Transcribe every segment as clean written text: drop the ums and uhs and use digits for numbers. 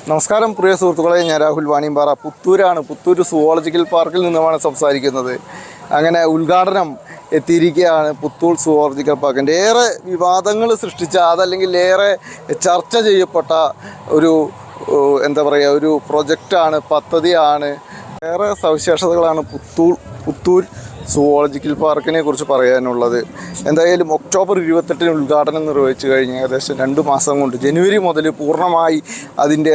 നമസ്കാരം പ്രിയ സുഹൃത്തുക്കളെ, ഞാൻ രാഹുൽ വാണിയമ്പാറ. പുത്തൂരാണ്. പുത്തൂർ സുവോളജിക്കൽ പാർക്കിൽ നിന്നുമാണ് സംസാരിക്കുന്നത്. അങ്ങനെ ഉദ്ഘാടനം എത്തിയിരിക്കുകയാണ് പുത്തൂർ സുവോളജിക്കൽ പാർക്കിൻ്റെ. ഏറെ വിവാദങ്ങൾ സൃഷ്ടിച്ച, അതല്ലെങ്കിൽ ഏറെ ചർച്ച ചെയ്യപ്പെട്ട ഒരു ഒരു പ്രൊജക്റ്റാണ്, പദ്ധതിയാണ്. ഏറെ സവിശേഷതകളാണ് പുത്തൂർ സുവോളജിക്കൽ പാർക്കിനെ കുറിച്ച് പറയാനുള്ളത്. എന്തായാലും ഒക്ടോബർ 28 ഉദ്ഘാടനം നിർവഹിച്ചു കഴിഞ്ഞ് ഏകദേശം 2 മാസം കൊണ്ട് ജനുവരി മുതൽ പൂർണ്ണമായി അതിൻ്റെ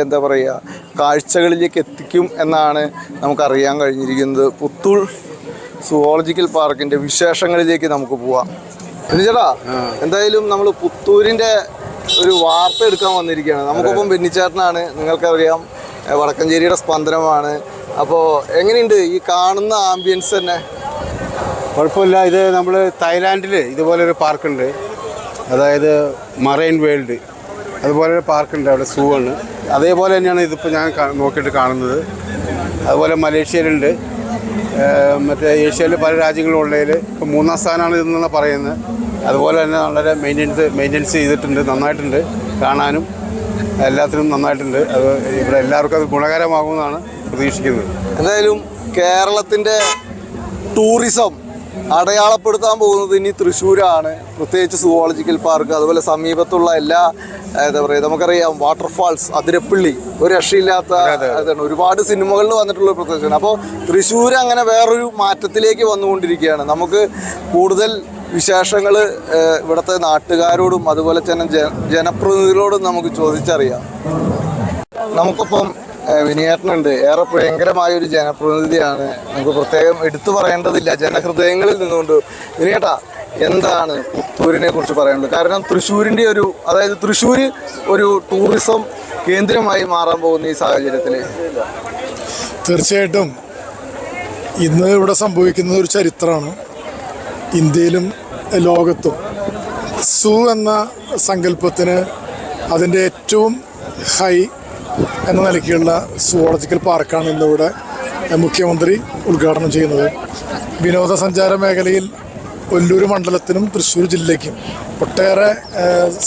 കാഴ്ചകളിലേക്ക് എത്തിക്കും എന്നാണ് നമുക്കറിയാൻ കഴിഞ്ഞിരിക്കുന്നത്. പുത്തൂർ സുവോളജിക്കൽ പാർക്കിൻ്റെ വിശേഷങ്ങളിലേക്ക് നമുക്ക് പോവാം. ചേട്ടാ, എന്തായാലും നമ്മൾ പുത്തൂരിൻ്റെ ഒരു വാർത്ത എടുക്കാൻ വന്നിരിക്കുകയാണ്. നമുക്കിപ്പം ബെന്നിച്ചേട്ടനാണ്, നിങ്ങൾക്കറിയാം, വടക്കഞ്ചേരിയുടെ സ്പന്ദനമാണ്. അപ്പോൾ എങ്ങനെയുണ്ട് ഈ കാണുന്ന ആംബിയൻസ് തന്നെ? കുഴപ്പമില്ല. ഇത് നമ്മൾ തായ്ലാൻഡിൽ ഇതുപോലൊരു പാർക്കുണ്ട്, അതായത് മറൈൻ വേൾഡ്, അതുപോലൊരു പാർക്കുണ്ട്, അവിടെ സൂ ആണ്. അതേപോലെ തന്നെയാണ് ഇതിപ്പോൾ ഞാൻ നോക്കിയിട്ട് കാണുന്നത്. അതുപോലെ മലേഷ്യയിലുണ്ട്, മറ്റേ ഏഷ്യയിൽ പല രാജ്യങ്ങളുള്ളതിൽ ഇപ്പോൾ 3ാം സ്ഥാനമാണ് ഇതെന്നാണ് പറയുന്നത്. അതുപോലെ തന്നെ വളരെ മെയിൻ്റെനൻസ് ചെയ്തിട്ടുണ്ട്, നന്നായിട്ടുണ്ട്, കാണാനും എല്ലാത്തിനും നന്നായിട്ടുണ്ട്. അത് ഇവിടെ എല്ലാവർക്കും അത് ഗുണകരമാകുമെന്നാണ് പ്രതീക്ഷിക്കുന്നത്. എന്തായാലും കേരളത്തിൻ്റെ ടൂറിസം അടയാളപ്പെടുത്താൻ പോകുന്നത് ഇനി തൃശ്ശൂരാണ്. പ്രത്യേകിച്ച് സുവോളജിക്കൽ പാർക്ക്, അതുപോലെ സമീപത്തുള്ള എല്ലാ നമുക്കറിയാം വാട്ടർഫാൾസ്, അതിരപ്പള്ളി, ഒരു രക്ഷയില്ലാത്ത അതാണ്. ഒരുപാട് സിനിമകളിൽ വന്നിട്ടുള്ള പ്രത്യേകതയാണ്. അപ്പോൾ തൃശ്ശൂർ അങ്ങനെ വേറൊരു മാറ്റത്തിലേക്ക് വന്നുകൊണ്ടിരിക്കുകയാണ്. നമുക്ക് കൂടുതൽ വിശേഷങ്ങൾ ഇവിടുത്തെ നാട്ടുകാരോടും അതുപോലെ തന്നെ ജനപ്രതിനിധികളോടും നമുക്ക് ചോദിച്ചറിയാം. നമുക്കിപ്പം വിനയേട്ടനുണ്ട്. ഏറെ ഭയങ്കരമായൊരു ജനപ്രതിനിധിയാണ്, നമുക്ക് പ്രത്യേകം എടുത്തു പറയേണ്ടതില്ല, ജനഹൃദയങ്ങളിൽ നിന്നുകൊണ്ട്. വിനയേട്ടാ, എന്താണ് പുത്തൂരിനെ കുറിച്ച് പറയാനുള്ളത്? കാരണം തൃശ്ശൂരിൻ്റെ തൃശ്ശൂർ ഒരു ടൂറിസം കേന്ദ്രമായി മാറാൻ പോകുന്ന ഈ സാഹചര്യത്തിൽ തീർച്ചയായിട്ടും ഇന്ന് ഇവിടെ സംഭവിക്കുന്നത് ഒരു ചരിത്രമാണ്. ഇന്ത്യയിലും ലോകത്തും സൂ എന്ന സങ്കല്പത്തിന് അതിൻ്റെ ഏറ്റവും ഹൈ എന്ന നിലയ്ക്കുള്ള സുവോളജിക്കൽ പാർക്കാണ് ഇന്നിവിടെ മുഖ്യമന്ത്രി ഉദ്ഘാടനം ചെയ്യുന്നത്. വിനോദസഞ്ചാര മേഖലയിൽ ഒല്ലൂർ മണ്ഡലത്തിനും തൃശ്ശൂർ ജില്ലയ്ക്കും ഒട്ടേറെ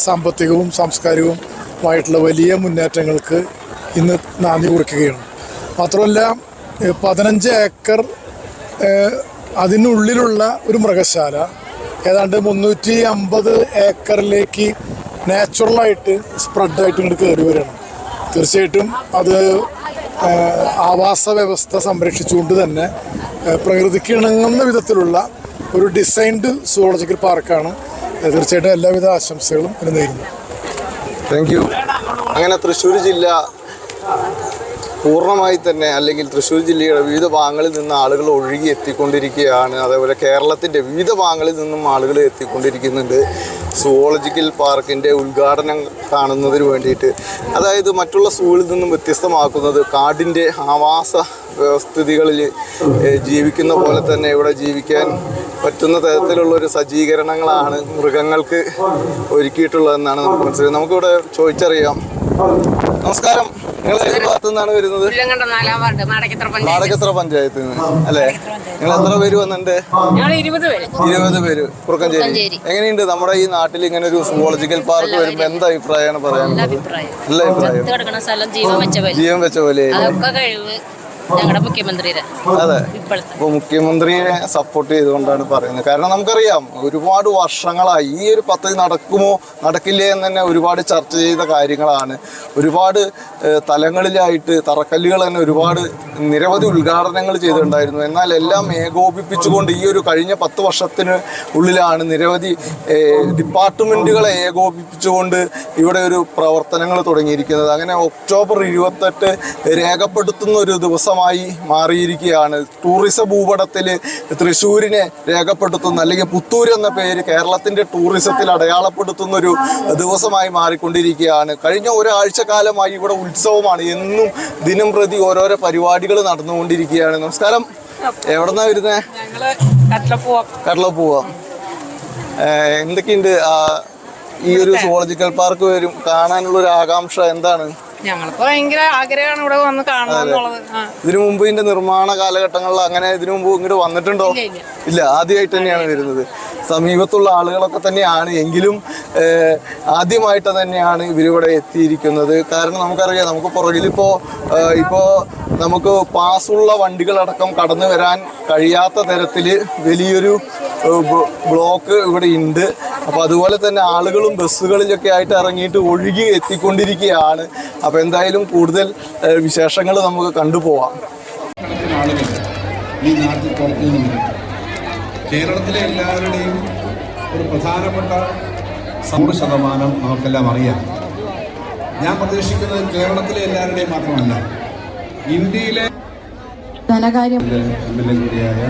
സാമ്പത്തികവും സാംസ്കാരികവുമായിട്ടുള്ള വലിയ മുന്നേറ്റങ്ങൾക്ക് ഇന്ന് നാന്ദി കുറിക്കുകയാണ്. മാത്രമല്ല 15 ഏക്കർ അതിനുള്ളിലുള്ള ഒരു മൃഗശാല ഏതാണ്ട് 350 ഏക്കറിലേക്ക് നാച്ചുറലായിട്ട് സ്പ്രെഡായിട്ട് ഇങ്ങോട്ട് കയറി വരികയാണ്. തീർച്ചയായിട്ടും അത് ആവാസ വ്യവസ്ഥ സംരക്ഷിച്ചുകൊണ്ട് തന്നെ പ്രകൃതിക്ക് ഇണങ്ങുന്ന വിധത്തിലുള്ള ഒരു ഡിസൈൻഡ് സുവോളജിക്കൽ പാർക്കാണ്. തീർച്ചയായിട്ടും എല്ലാവിധ ആശംസകളും നേരുന്നു. Thank you. അങ്ങനെ തൃശ്ശൂർ ജില്ല പൂർണ്ണമായി തന്നെ, അല്ലെങ്കിൽ തൃശ്ശൂർ ജില്ലയുടെ വിവിധ ഭാഗങ്ങളിൽ നിന്ന് ആളുകൾ ഒഴുകി എത്തിക്കൊണ്ടിരിക്കുകയാണ്. അതേപോലെ കേരളത്തിൻ്റെ വിവിധ ഭാഗങ്ങളിൽ നിന്നും ആളുകൾ എത്തിക്കൊണ്ടിരിക്കുന്നുണ്ട് സുവോളജിക്കൽ പാർക്കിൻ്റെ ഉദ്ഘാടനം കാണുന്നതിന് വേണ്ടിയിട്ട്. അതായത് മറ്റുള്ള സൂവിൽ നിന്നും വ്യത്യസ്തമാക്കുന്നത് കാടിൻ്റെ ആവാസ വ്യവസ്ഥിതികളിൽ ജീവിക്കുന്ന പോലെ തന്നെ ഇവിടെ ജീവിക്കാൻ പറ്റുന്ന തരത്തിലുള്ളൊരു സജ്ജീകരണങ്ങളാണ് മൃഗങ്ങൾക്ക് ഒരുക്കിയിട്ടുള്ളതെന്നാണ് നമുക്ക് മനസ്സിലായത്. നമുക്കിവിടെ ചോദിച്ചറിയാം. നമസ്കാരം, നിങ്ങൾ ഏത് ഭാഗത്തു നിന്നാണ് വരുന്നത്? നാടകത്ര പഞ്ചായത്തിൽ നിന്ന് അല്ലേ? നിങ്ങൾ എത്ര പേര് വന്നിട്ടുണ്ട്? 20 പേര്. കുറുക്കഞ്ചേരി. എങ്ങനെയുണ്ട് നമ്മുടെ ഈ നാട്ടിൽ ഇങ്ങനെ ഒരു സുവോളജിക്കൽ പാർക്ക് വരുമ്പോൾ എന്താ അഭിപ്രായമാണ് പറയാനുള്ളത്? നല്ല അഭിപ്രായം. ജീവൻ വെച്ച പോലെ ഞങ്ങളുടെ മുഖ്യമന്ത്രിയുടെ. അതെ, അപ്പോൾ മുഖ്യമന്ത്രിയെ സപ്പോർട്ട് ചെയ്തുകൊണ്ടാണ് പറയുന്നത്. കാരണം നമുക്കറിയാം, ഒരുപാട് വർഷങ്ങളായി ഈ ഒരു പദ്ധതി നടക്കുമോ നടക്കില്ലേ എന്ന് തന്നെ ഒരുപാട് ചർച്ച ചെയ്ത കാര്യങ്ങളാണ്. ഒരുപാട് തലങ്ങളിലായിട്ട് തറക്കല്ലുകൾ തന്നെ ഒരുപാട് നിരവധി ഉദ്ഘാടനങ്ങൾ ചെയ്തിട്ടുണ്ടായിരുന്നു. എന്നാൽ എല്ലാം ഏകോപിപ്പിച്ചുകൊണ്ട് ഈ ഒരു കഴിഞ്ഞ 10 വർഷത്തിന് ഉള്ളിലാണ് നിരവധി ഡിപ്പാർട്ട്മെൻറ്റുകളെ ഏകോപിപ്പിച്ചുകൊണ്ട് ഇവിടെ ഒരു പ്രവർത്തനങ്ങൾ തുടങ്ങിയിരിക്കുന്നത്. അങ്ങനെ ഒക്ടോബർ 28 രേഖപ്പെടുത്തുന്ന ഒരു ദിവസം മാറിയിരിക്കുകയാണ്. ടൂറിസം ഭൂപടത്തിൽ തൃശ്ശൂരിനെ രേഖപ്പെടുത്തുന്ന, അല്ലെങ്കിൽ പുത്തൂർ എന്ന പേര് കേരളത്തിൻ്റെ ടൂറിസത്തിൽ അടയാളപ്പെടുത്തുന്ന ഒരു ദിവസമായി മാറിക്കൊണ്ടിരിക്കുകയാണ്. കഴിഞ്ഞ ഒരാഴ്ച കാലമായി ഇവിടെ ഉത്സവമാണ്. എന്നും ദിനം പ്രതി ഓരോരോ പരിപാടികൾ നടന്നുകൊണ്ടിരിക്കുകയാണ്. നമസ്കാരം, എവിടെന്നാ വരുന്നേ? കട്ലപ്പൂവ. എന്തൊക്കെയുണ്ട് ഈ ഒരു സുവോളജിക്കൽ പാർക്ക് വരും കാണാനുള്ളൊരു ആകാംക്ഷ എന്താണ്? ഞങ്ങൾക്ക് ഭയങ്കര ആഗ്രഹമാണ് ഇവിടെ വന്ന് കാണാന്നുള്ളത്. ഇതിനു മുമ്പ് ഇതിന്റെ നിർമ്മാണ കാലഘട്ടങ്ങളിൽ അങ്ങനെ ഇതിനു മുമ്പ് ഇങ്ങോട്ട് വന്നിട്ടുണ്ടോ? ഇല്ല, ആദ്യമായിട്ട് തന്നെയാണ് വരുന്നത്. സമീപത്തുള്ള ആളുകളൊക്കെ തന്നെയാണ്. എങ്കിലും ആദ്യമായിട്ട് തന്നെയാണ് ഇവരിവിടെ എത്തിയിരിക്കുന്നത്. കാരണം നമുക്കറിയാം, നമുക്ക് പുറകിലിപ്പോൾ നമുക്ക് പാസ്സുള്ള വണ്ടികളടക്കം കടന്നു വരാൻ കഴിയാത്ത തരത്തിൽ വലിയൊരു ബ്ലോക്ക് ഇവിടെ ഉണ്ട്. അപ്പോൾ അതുപോലെ തന്നെ ആളുകളും ബസ്സുകളിലൊക്കെ ആയിട്ട് ഇറങ്ങിയിട്ട് ഒഴുകി എത്തിക്കൊണ്ടിരിക്കുകയാണ്. അപ്പോൾ എന്തായാലും കൂടുതൽ വിശേഷങ്ങൾ നമുക്ക് കണ്ടുപോവാം. ആളുകൾ ഈ നാട്ടിൽ പുറത്തു നിന്ന് വരും. കേരളത്തിലെ എല്ലാവരുടെയും ഒരു പ്രധാനപ്പെട്ട 100% നമുക്കെല്ലാം അറിയാം. ഞാൻ പ്രതീക്ഷിക്കുന്നത് കേരളത്തിലെ എല്ലാവരുടെയും മാത്രമല്ല, ഇന്ത്യയിലെ ധനകാര്യം MLA കൂടിയായ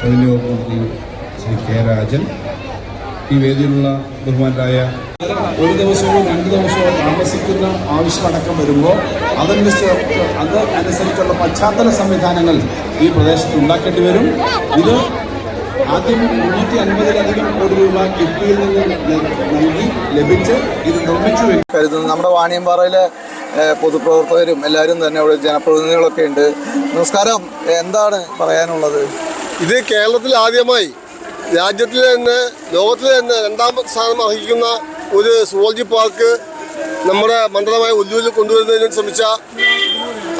റവന്യൂ വകുപ്പ് മന്ത്രി ശ്രീ കെ രാജൻ, ഈ വേദിയിലുള്ള ബഹുമാനായ 1 ദിവസമോ 2 ദിവസമോ താമസിക്കുന്ന ആവശ്യമടക്കം വരുമ്പോൾ അതനുസരിച്ചുള്ള പശ്ചാത്തല സംവിധാനങ്ങൾ ഈ പ്രദേശത്ത് ഉണ്ടാക്കേണ്ടി വരും. ഇത് ആദ്യം 350-ലധികം കോടി രൂപ കിഫ്ബിയിൽ നിന്ന് നൽകി ലഭിച്ച് ഇത് നിർമ്മിച്ചു കരുതുന്നു. നമ്മുടെ വാണിയമ്പാറയിലെ പൊതുപ്രവർത്തകരും എല്ലാവരും തന്നെ ഇവിടെ ജനപ്രതിനിധികളൊക്കെ ഉണ്ട്. നമസ്കാരം, എന്താണ് പറയാനുള്ളത്? ഇത് കേരളത്തിൽ ആദ്യമായി രാജ്യത്തിൽ തന്നെ ലോകത്തിൽ തന്നെ 2ാം സ്ഥാനം അർഹിക്കുന്ന ഒരു സുവോളജി പാർക്ക് നമ്മുടെ മണ്ഡലമായ ഉല്ലൂരിൽ കൊണ്ടുവരുന്നതിന് ശ്രമിച്ച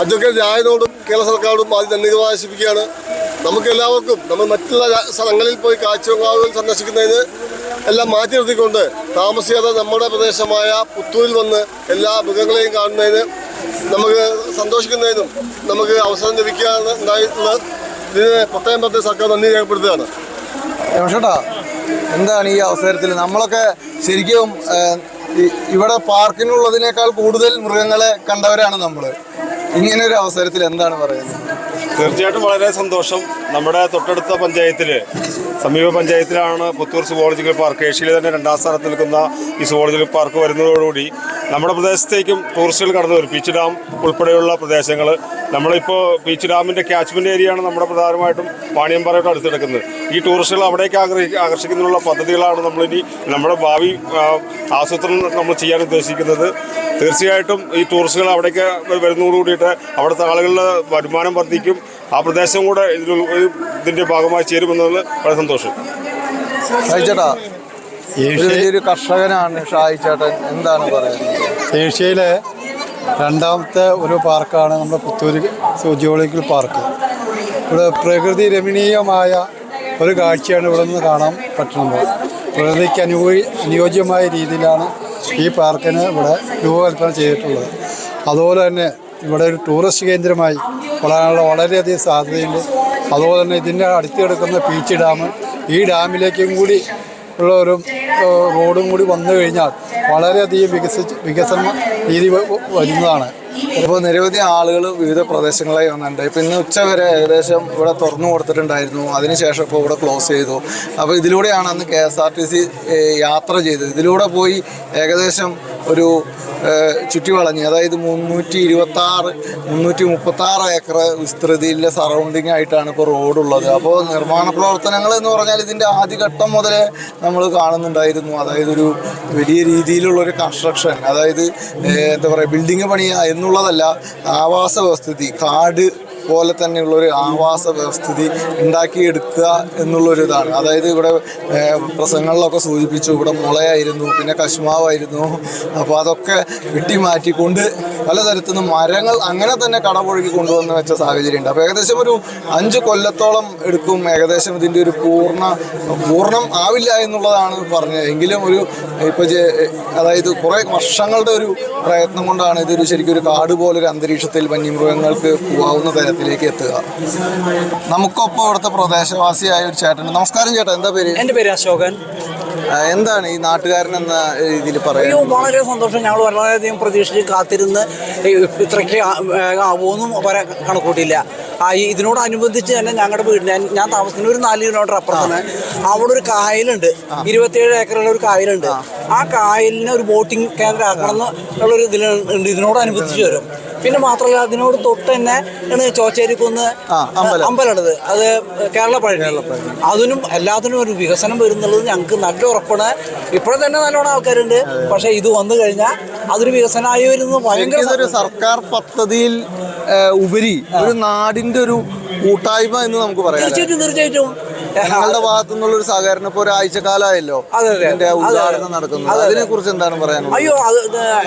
അഡ്വക്കേറ്റ് രായനോടും കേരള സർക്കാരോടും ആദ്യം ധന്യവാദം നശിപ്പിക്കുകയാണ്. നമുക്കെല്ലാവർക്കും നമ്മൾ മറ്റുള്ള സ്ഥലങ്ങളിൽ പോയി കാഴ്ചബംഗ്ലാവുകൾ സന്ദർശിക്കുന്നതിന് എല്ലാം മാറ്റി നിർത്തിക്കൊണ്ട് താമസിയാതെ നമ്മുടെ പ്രദേശമായ പുത്തൂരിൽ വന്ന് എല്ലാ മൃഗങ്ങളെയും കാണുന്നതിന് നമുക്ക് സന്തോഷിക്കുന്നതിനും നമുക്ക് അവസരം ലഭിക്കുകയാണ് ഉണ്ടായിട്ടുള്ളത്. ഇതിന് പ്രത്യേകം സർക്കാർ നന്ദി രേഖപ്പെടുത്തുകയാണ്. ചേട്ടാ, എന്താണ് ഈ അവസരത്തിൽ നമ്മളൊക്കെ ശരിക്കും ഇവിടെ പാർക്കിനുള്ളതിനേക്കാൾ കൂടുതൽ മൃഗങ്ങളെ കണ്ടവരാണ് നമ്മൾ. ഇങ്ങനെ ഒരു അവസരത്തിൽ എന്താണ് പറയുന്നത്? തീർച്ചയായിട്ടും വളരെ സന്തോഷം. നമ്മുടെ തൊട്ടടുത്ത പഞ്ചായത്തിൽ, സമീപ പഞ്ചായത്തിലാണ് പുത്തൂർ സുവോളജിക്കൽ പാർക്ക്. ഏഷ്യയിലെ തന്നെ 2ാം സ്ഥാനത്ത് നിൽക്കുന്ന ഈ സുവോളജിക്കൽ പാർക്ക് വരുന്നതോടുകൂടി നമ്മുടെ പ്രദേശത്തേക്കും ടൂറിസ്റ്റുകൾ കടന്നു വരും. പീച്ച് ഡാം ഉൾപ്പെടെയുള്ള പ്രദേശങ്ങൾ, നമ്മളിപ്പോൾ പീച്ച് ഡാമിൻ്റെ ക്യാച്ച്മെൻറ്റ് ഏരിയയാണ് നമ്മുടെ പ്രധാനമായിട്ടും വാണിയമ്പാറയോട് അടുത്തെടുക്കുന്നത്. ഈ ടൂറിസ്റ്റുകൾ അവിടേക്ക് ആകർഷിക്കുന്നതിനുള്ള പദ്ധതികളാണ് നമ്മളിനി നമ്മുടെ ഭാവി ആസൂത്രണം നമ്മൾ ചെയ്യാൻ ഉദ്ദേശിക്കുന്നത്. തീർച്ചയായിട്ടും ഈ ടൂറിസ്റ്റുകൾ അവിടേക്ക് വരുന്നതോടുകൂടിയിട്ട് അവിടുത്തെ ആളുകളുടെ വരുമാനം വർദ്ധിക്കും. ആ പ്രദേശം കൂടെ ഇതിൻ്റെ ഭാഗമായി ചേരുമെന്നുള്ളത് വളരെ സന്തോഷം. ഷായിച്ചേട്ടാ, വലിയൊരു കർഷകനാണ് ഷായിച്ചേട്ടൻ, എന്താണ് പറയുന്നത്? ഏഷ്യയിലെ 2ാമത്തെ ഒരു പാർക്കാണ് നമ്മുടെ പുത്തൂർ സുവോളജിക്കൽ പാർക്ക്. ഇവിടെ പ്രകൃതി രമണീയമായ ഒരു കാഴ്ചയാണ് ഇവിടെ നിന്ന് കാണാൻ പറ്റുന്നത്. പ്രകൃതിക്ക് അനുയോജ്യമായ രീതിയിലാണ് ഈ പാർക്കിന് ഇവിടെ രൂപകൽപ്പന ചെയ്തിട്ടുള്ളത്. അതുപോലെ തന്നെ ഇവിടെ ഒരു ടൂറിസ്റ്റ് കേന്ദ്രമായി വളരാനുള്ള വളരെയധികം സാധ്യതയുണ്ട്. അതുപോലെ തന്നെ ഇതിൻ്റെ അടുത്ത് കിടക്കുന്ന പീച്ച് ഡാം, ഈ ഡാമിലേക്കും കൂടി ഉള്ള ഒരു റോഡും കൂടി വന്നു കഴിഞ്ഞാൽ വളരെയധികം വികസന രീതി വരുന്നതാണ്. ഇപ്പോൾ നിരവധി ആളുകൾ വിവിധ പ്രദേശങ്ങളായി വന്നിട്ടുണ്ട്. ഇപ്പോൾ ഇന്ന് ഉച്ചവരെ ഏകദേശം ഇവിടെ തുറന്നു കൊടുത്തിട്ടുണ്ടായിരുന്നു. അതിനുശേഷം ഇപ്പോൾ ഇവിടെ ക്ലോസ് ചെയ്തു. അപ്പോൾ ഇതിലൂടെയാണ് അന്ന് KSRTC യാത്ര ചെയ്തത്. ഇതിലൂടെ പോയി ഏകദേശം ഒരു ചുറ്റിവളഞ്ഞ്, അതായത് 336 ഏക്കർ വിസ്തൃതിയിലെ സറൗണ്ടിങ് ആയിട്ടാണ് ഇപ്പോൾ റോഡുള്ളത്. അപ്പോൾ നിർമ്മാണ പ്രവർത്തനങ്ങൾ എന്ന് പറഞ്ഞാൽ ഇതിൻ്റെ ആദ്യഘട്ടം മുതലേ നമ്മൾ കാണുന്നുണ്ടായിരുന്നു. അതായത് ഒരു വലിയ രീതിയിലുള്ളൊരു കൺസ്ട്രക്ഷൻ, അതായത് എന്താ പറയുക, ബിൽഡിങ് പണിയുക എന്നുള്ളതല്ല, ആവാസ വ്യവസ്ഥിതി, കാട് പോലെ തന്നെയുള്ളൊരു ആവാസ വ്യവസ്ഥിതി ഉണ്ടാക്കിയെടുക്കുക എന്നുള്ളൊരിതാണ്. അതായത് ഇവിടെ പ്രസംഗങ്ങളിലൊക്കെ സൂചിപ്പിച്ചു, ഇവിടെ മുളയായിരുന്നു, പിന്നെ കശുമാവായിരുന്നു. അപ്പോൾ അതൊക്കെ വെട്ടിമാറ്റിക്കൊണ്ട് പലതരത്തിൽ നിന്ന് മരങ്ങൾ അങ്ങനെ തന്നെ കടപുഴകി കൊണ്ടുവന്ന് വെച്ച സാഹചര്യമുണ്ട്. അപ്പോൾ ഏകദേശം ഒരു 5 കൊല്ലത്തോളം എടുക്കും ഏകദേശം ഇതിൻ്റെ ഒരു പൂർണ്ണം ആവില്ല എന്നുള്ളതാണ് പറഞ്ഞത്. എങ്കിലും ഒരു ഇപ്പോൾ അതായത് കുറേ വർഷങ്ങളുടെ ഒരു പ്രയത്നം കൊണ്ടാണ് ഇതൊരു ശരിക്കും ഒരു കാട് പോലൊരു അന്തരീക്ഷത്തിൽ വന്യമൃഗങ്ങൾക്ക് പോകാവുന്ന തരത്തിലേക്ക് എത്തുക. നമുക്കൊപ്പം ഇവിടുത്തെ പ്രദേശവാസിയായ ഒരു ചേട്ടൻ. നമസ്കാരം ചേട്ടാ, എന്താ പേര്? എൻ്റെ പേര് അശോകൻ. എന്താണ് ഈ നാട്ടുകാരൻ എന്ന രീതിയിൽ പറയുന്നത്? വളരെ സന്തോഷം. ഞങ്ങൾ വളരെയധികം പ്രതീക്ഷിച്ച് കാത്തിരുന്ന് ഇത്രയ്ക്ക് ആവുമെന്നും കണക്കൂട്ടിയില്ല. ഇതിനോടനുബന്ധിച്ച് തന്നെ ഞങ്ങളുടെ വീടിന്, ഞാൻ താമസിക്കുന്ന ഒരു 4 കിലോമീറ്റർ അപ്പുറത്താണ്, അവിടെ ഒരു കായലുണ്ട്. 27 ഏക്കറുള്ള ഒരു കായലുണ്ട്. ആ കായലിനെ ഒരു ബോട്ടിംഗ് കേന്ദ്രം ആക്കണം എന്നുള്ളൊരു ഇതിലുണ്ട്. ഇതിനോടനുബന്ധിച്ച് വരും. പിന്നെ മാത്രമല്ല, അതിനോട് തൊട്ട് തന്നെ ചോച്ചേരിക്കുന്ന് അമ്പലമുള്ളത്, അത് കേരള പഴനി. അതിനും എല്ലാത്തിനും ഒരു വികസനം വരുന്നുള്ളത് ഞങ്ങൾക്ക് നല്ല ഉറപ്പാണ്. ഇപ്പോഴും തന്നെ നല്ലോണം ആൾക്കാരുണ്ട്. പക്ഷെ ഇത് വന്നു കഴിഞ്ഞാൽ അതൊരു വികസനമായി വരുന്നത് ഭയങ്കര ഒരു സർക്കാർ പദ്ധതിയിൽ ഉപരി ഒരു നാടിന്റെ ഒരു കൂട്ടായ്മ എന്ന് നമുക്ക് പറയാം. തീർച്ചയായിട്ടും ഞങ്ങളുടെ ഭാഗത്തു നിന്നുള്ള ഒരു സഹകരണം ഇപ്പോൾ ഒരാഴ്ചക്കാലമായല്ലോ ഇതിന്റെ ഉദ്ഘാടനം നടക്കുന്നത്, അതിനെ കുറിച്ച് എന്താണ് പറയാനുള്ളത്? അയ്യോ, അത്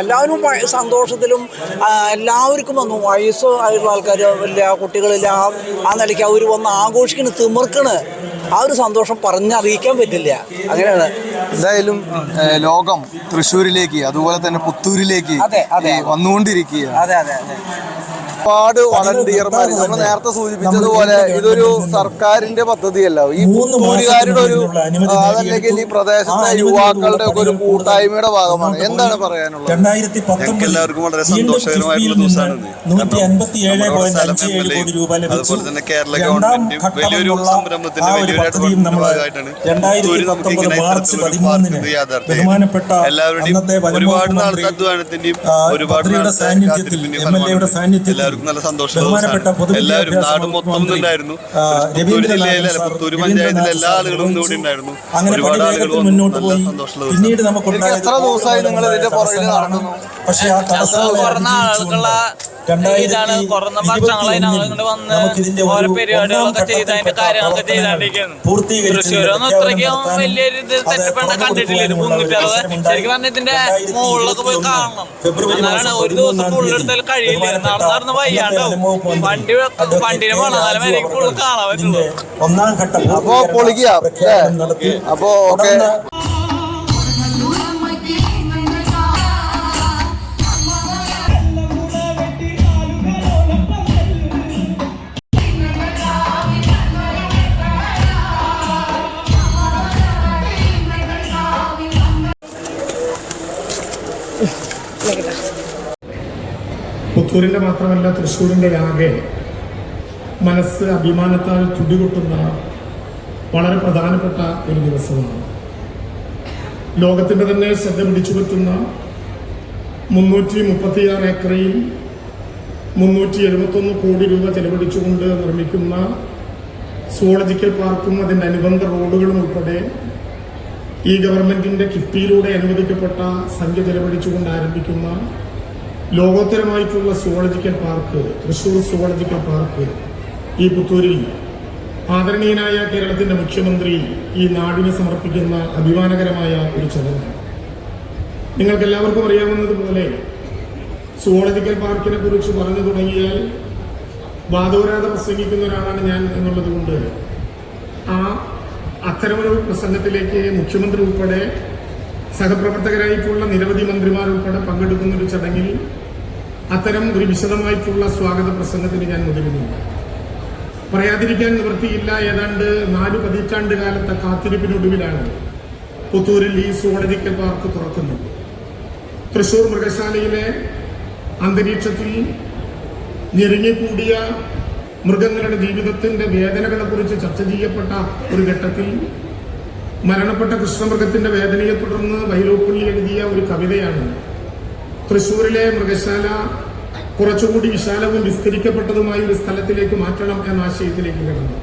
എല്ലാവരും സന്തോഷത്തിലും എല്ലാവർക്കും വന്നു. വയസ്സായിട്ടുള്ള ആൾക്കാർ, വലിയ കുട്ടികളില്ല, ആ നിലയ്ക്ക് അവർ വന്ന് ആഘോഷിക്കണ്, തിമിർക്കണ്. ആ ഒരു സന്തോഷം പറഞ്ഞറിയിക്കാൻ പറ്റില്ല. അങ്ങനെയാണ്. എന്തായാലും ലോകം തൃശ്ശൂരിലേക്ക് അതുപോലെ തന്നെ പുത്തൂരിലേക്ക് വന്നുകൊണ്ടിരിക്കുക. ഒരുപാട് വളണ്ടിയർമാർ, നമ്മൾ നേരത്തെ സൂചിപ്പിച്ചതുപോലെ ഇതൊരു സർക്കാരിന്റെ പദ്ധതിയല്ല, ഈ പുത്തൂരുകാരുടെ ഒരു അതല്ലെങ്കിൽ ഈ പ്രദേശത്തെ യുവാക്കളുടെ ഒക്കെ ഒരു കൂട്ടായ്മയുടെ ഭാഗമാണ്. എന്താണ് പറയാനുള്ളത്? എല്ലാവർക്കും വളരെ സന്തോഷകരമായിട്ടുള്ള ദിവസമാണ്. അതുപോലെ തന്നെ കേരള ഗവൺമെന്റ് വലിയൊരു സംരംഭത്തിന്റെ വലിയൊരു ഭാഗമായിട്ടാണ് എല്ലാവരുടെയും ഒരുപാട് നാളത്തെ അധ്വാനത്തിന്റെയും ഒരുപാട് എല്ലാവർക്കും നല്ല സന്തോഷമുള്ള എല്ലാവരും നാട് മൊത്തം ഉണ്ടായിരുന്നു. പുത്തൂർ ജില്ലയിലെ പുത്തൂർ പഞ്ചായത്തിലെ എല്ലാ ആളുകളും കൂടി ഉണ്ടായിരുന്നു. ഒരുപാട് ആളുകൾ നല്ല സന്തോഷമുള്ള എത്ര ദിവസമായി നിങ്ങൾ ഇതിന്റെ പുറകിൽ നടക്കുന്നു? ഇതാണ് കുറഞ്ഞ വർഷങ്ങളായി ഞങ്ങൾ ഇങ്ങോട്ട് വന്ന് ഓരോ പരിപാടികളൊക്കെ ചെയ്ത് അതിന്റെ കാര്യങ്ങളൊക്കെ ചെയ്താണ്ടിരിക്കുന്നു. തൃശ്ശൂരൊന്നും അത്രയ്ക്കും വലിയൊരു ഇത് സെറ്റപ്പ് കണ്ടിട്ടില്ല. ഇത് 360 ശരിക്കും പറഞ്ഞ ഇതിന്റെ മുകളിലൊക്കെ പോയി കാണണം. എന്നാലാണ് ഒരു ദിവസം ഫുള്ളെടുത്താൽ കഴിയില്ല. നടന്ന് വയ്യാണ്ടാവും. വണ്ടിനെ പോണാലും വരെയും ഫുള്ള് കാണാൻ പറ്റുള്ളൂ. അപ്പോ പൊളിക്കുക. അപ്പോ ഓക്കെ. പുത്തൂരിൻ്റെ മാത്രമല്ല തൃശ്ശൂരിൻ്റെ ആകെ മനസ്സ് അഭിമാനത്താൽ തുടികൊട്ടുന്ന വളരെ പ്രധാനപ്പെട്ട ഒരു ദിവസമാണ്. ലോകത്തിൻ്റെ തന്നെ ശ്രദ്ധ പിടിച്ചു പറ്റുന്ന 336 ഏക്കറിൽ 371 കോടി രൂപ ചെലവഴിച്ചുകൊണ്ട് നിർമ്മിക്കുന്ന സുവോളജിക്കൽ പാർക്കും അതിൻ്റെ അനുബന്ധ റോഡുകളും ഉൾപ്പെടെ ഈ ഗവൺമെൻറ്റിൻ്റെ കിഫ്ബിയിലൂടെ അനുവദിക്കപ്പെട്ട സംഖ്യ ചെലവഴിച്ചുകൊണ്ട് ആരംഭിക്കുന്ന ലോകോത്തരമായിട്ടുള്ള zoological park, Thrissur zoological park ഈ പുത്തൂരിൽ ആദരണീയനായ കേരളത്തിൻ്റെ മുഖ്യമന്ത്രി ഈ നാടിന് സമർപ്പിക്കുന്ന അഭിമാനകരമായ ഒരു ചടങ്ങാണ്. നിങ്ങൾക്കെല്ലാവർക്കും അറിയാവുന്നതുപോലെ സുവോളജിക്കൽ പാർക്കിനെ കുറിച്ച് പറഞ്ഞു തുടങ്ങിയാൽ വാദോരാതെ പ്രസംഗിക്കുന്ന ഒരാളാണ് ഞാൻ എന്നുള്ളത് കൊണ്ട് അത്തരമൊരു പ്രസംഗത്തിലേക്ക് മുഖ്യമന്ത്രി ഉൾപ്പെടെ സഹപ്രവർത്തകരായിട്ടുള്ള നിരവധി മന്ത്രിമാരുൾപ്പെടെ പങ്കെടുക്കുന്ന ഒരു ചടങ്ങിൽ അത്തരം ഒരു വിശദമായിട്ടുള്ള സ്വാഗത പ്രസംഗത്തിന് ഞാൻ മുതിരുന്നുണ്ട്. പറയാതിരിക്കാൻ നിവൃത്തിയില്ല. ഏതാണ്ട് 4 പതിറ്റാണ്ട് കാലത്തെ കാത്തിരിപ്പിനൊടുവിലാണ് പുത്തൂരിൽ ഈ സുവോളജിക്കൽ പാർക്ക് തുറക്കുന്നത്. തൃശ്ശൂർ മൃഗശാലയിലെ അന്തരീക്ഷത്തിൽ ഞെരുങ്ങിക്കൂടിയ മൃഗങ്ങളുടെ ജീവിതത്തിൻ്റെ വേദനകളെക്കുറിച്ച് ചർച്ച ചെയ്യപ്പെട്ട ഒരു ഘട്ടത്തിൽ മരണപ്പെട്ട കൃഷ്ണമൃഗത്തിൻ്റെ വേദനയെ തുടർന്ന് വൈലോപ്പള്ളി എഴുതിയ ഒരു കവിതയാണ് തൃശ്ശൂരിലെ മൃഗശാല കുറച്ചുകൂടി വിശാലവും വിസ്തരിക്കപ്പെട്ടതുമായ ഒരു സ്ഥലത്തിലേക്ക് മാറ്റണം എന്ന ആശയത്തിലേക്ക് കിടന്നു.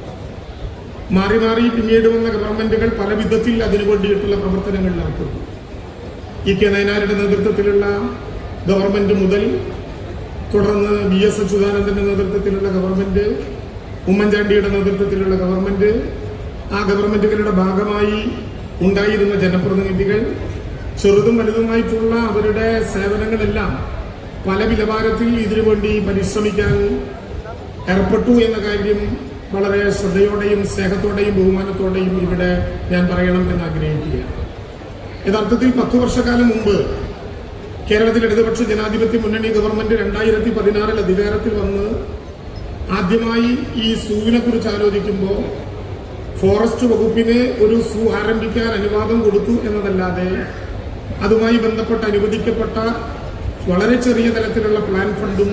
മാറി മാറി പിന്നീട് വന്ന ഗവൺമെന്റുകൾ പല വിധത്തിൽ അതിനു വേണ്ടിയിട്ടുള്ള പ്രവർത്തനങ്ങളിൽ ഏർപ്പെട്ടു. ഇ കെ നയനാരുടെ നേതൃത്വത്തിലുള്ള ഗവൺമെന്റ് മുതൽ തുടർന്ന് VS അച്യുതാനന്ദന്റെ നേതൃത്വത്തിലുള്ള ഗവൺമെന്റ്, ഉമ്മൻചാണ്ടിയുടെ നേതൃത്വത്തിലുള്ള ഗവൺമെന്റ്, ആ ഗവൺമെന്റുകളുടെ ഭാഗമായി ഉണ്ടായിരുന്ന ജനപ്രതിനിധികൾ ചെറുതും വലുതുമായിട്ടുള്ള അവരുടെ സേവനങ്ങളെല്ലാം പല നിലവാരത്തിൽ ഇതിനുവേണ്ടി പരിശ്രമിക്കാൻ ഏർപ്പെട്ടു എന്ന കാര്യം വളരെ ശ്രദ്ധയോടെയും സ്നേഹത്തോടെയും ബഹുമാനത്തോടെയും ഇവിടെ ഞാൻ പറയണം എന്ന് ആഗ്രഹിക്കുകയാണ്. യഥാർത്ഥത്തിൽ 10 വർഷക്കാലം മുമ്പ് കേരളത്തിൽ ഇടതുപക്ഷ ജനാധിപത്യ മുന്നണി ഗവൺമെന്റ് 2016 അധികാരത്തിൽ വന്ന് ആദ്യമായി ഈ സൂവിനെ കുറിച്ച് ആലോചിക്കുമ്പോൾ ഫോറസ്റ്റ് വകുപ്പിന് ഒരു സൂ ആരംഭിക്കാൻ അനുവാദം കൊടുത്തു എന്നതല്ലാതെ അതുമായി ബന്ധപ്പെട്ട് അനുവദിക്കപ്പെട്ട വളരെ ചെറിയ തലത്തിലുള്ള പ്ലാൻ ഫണ്ടും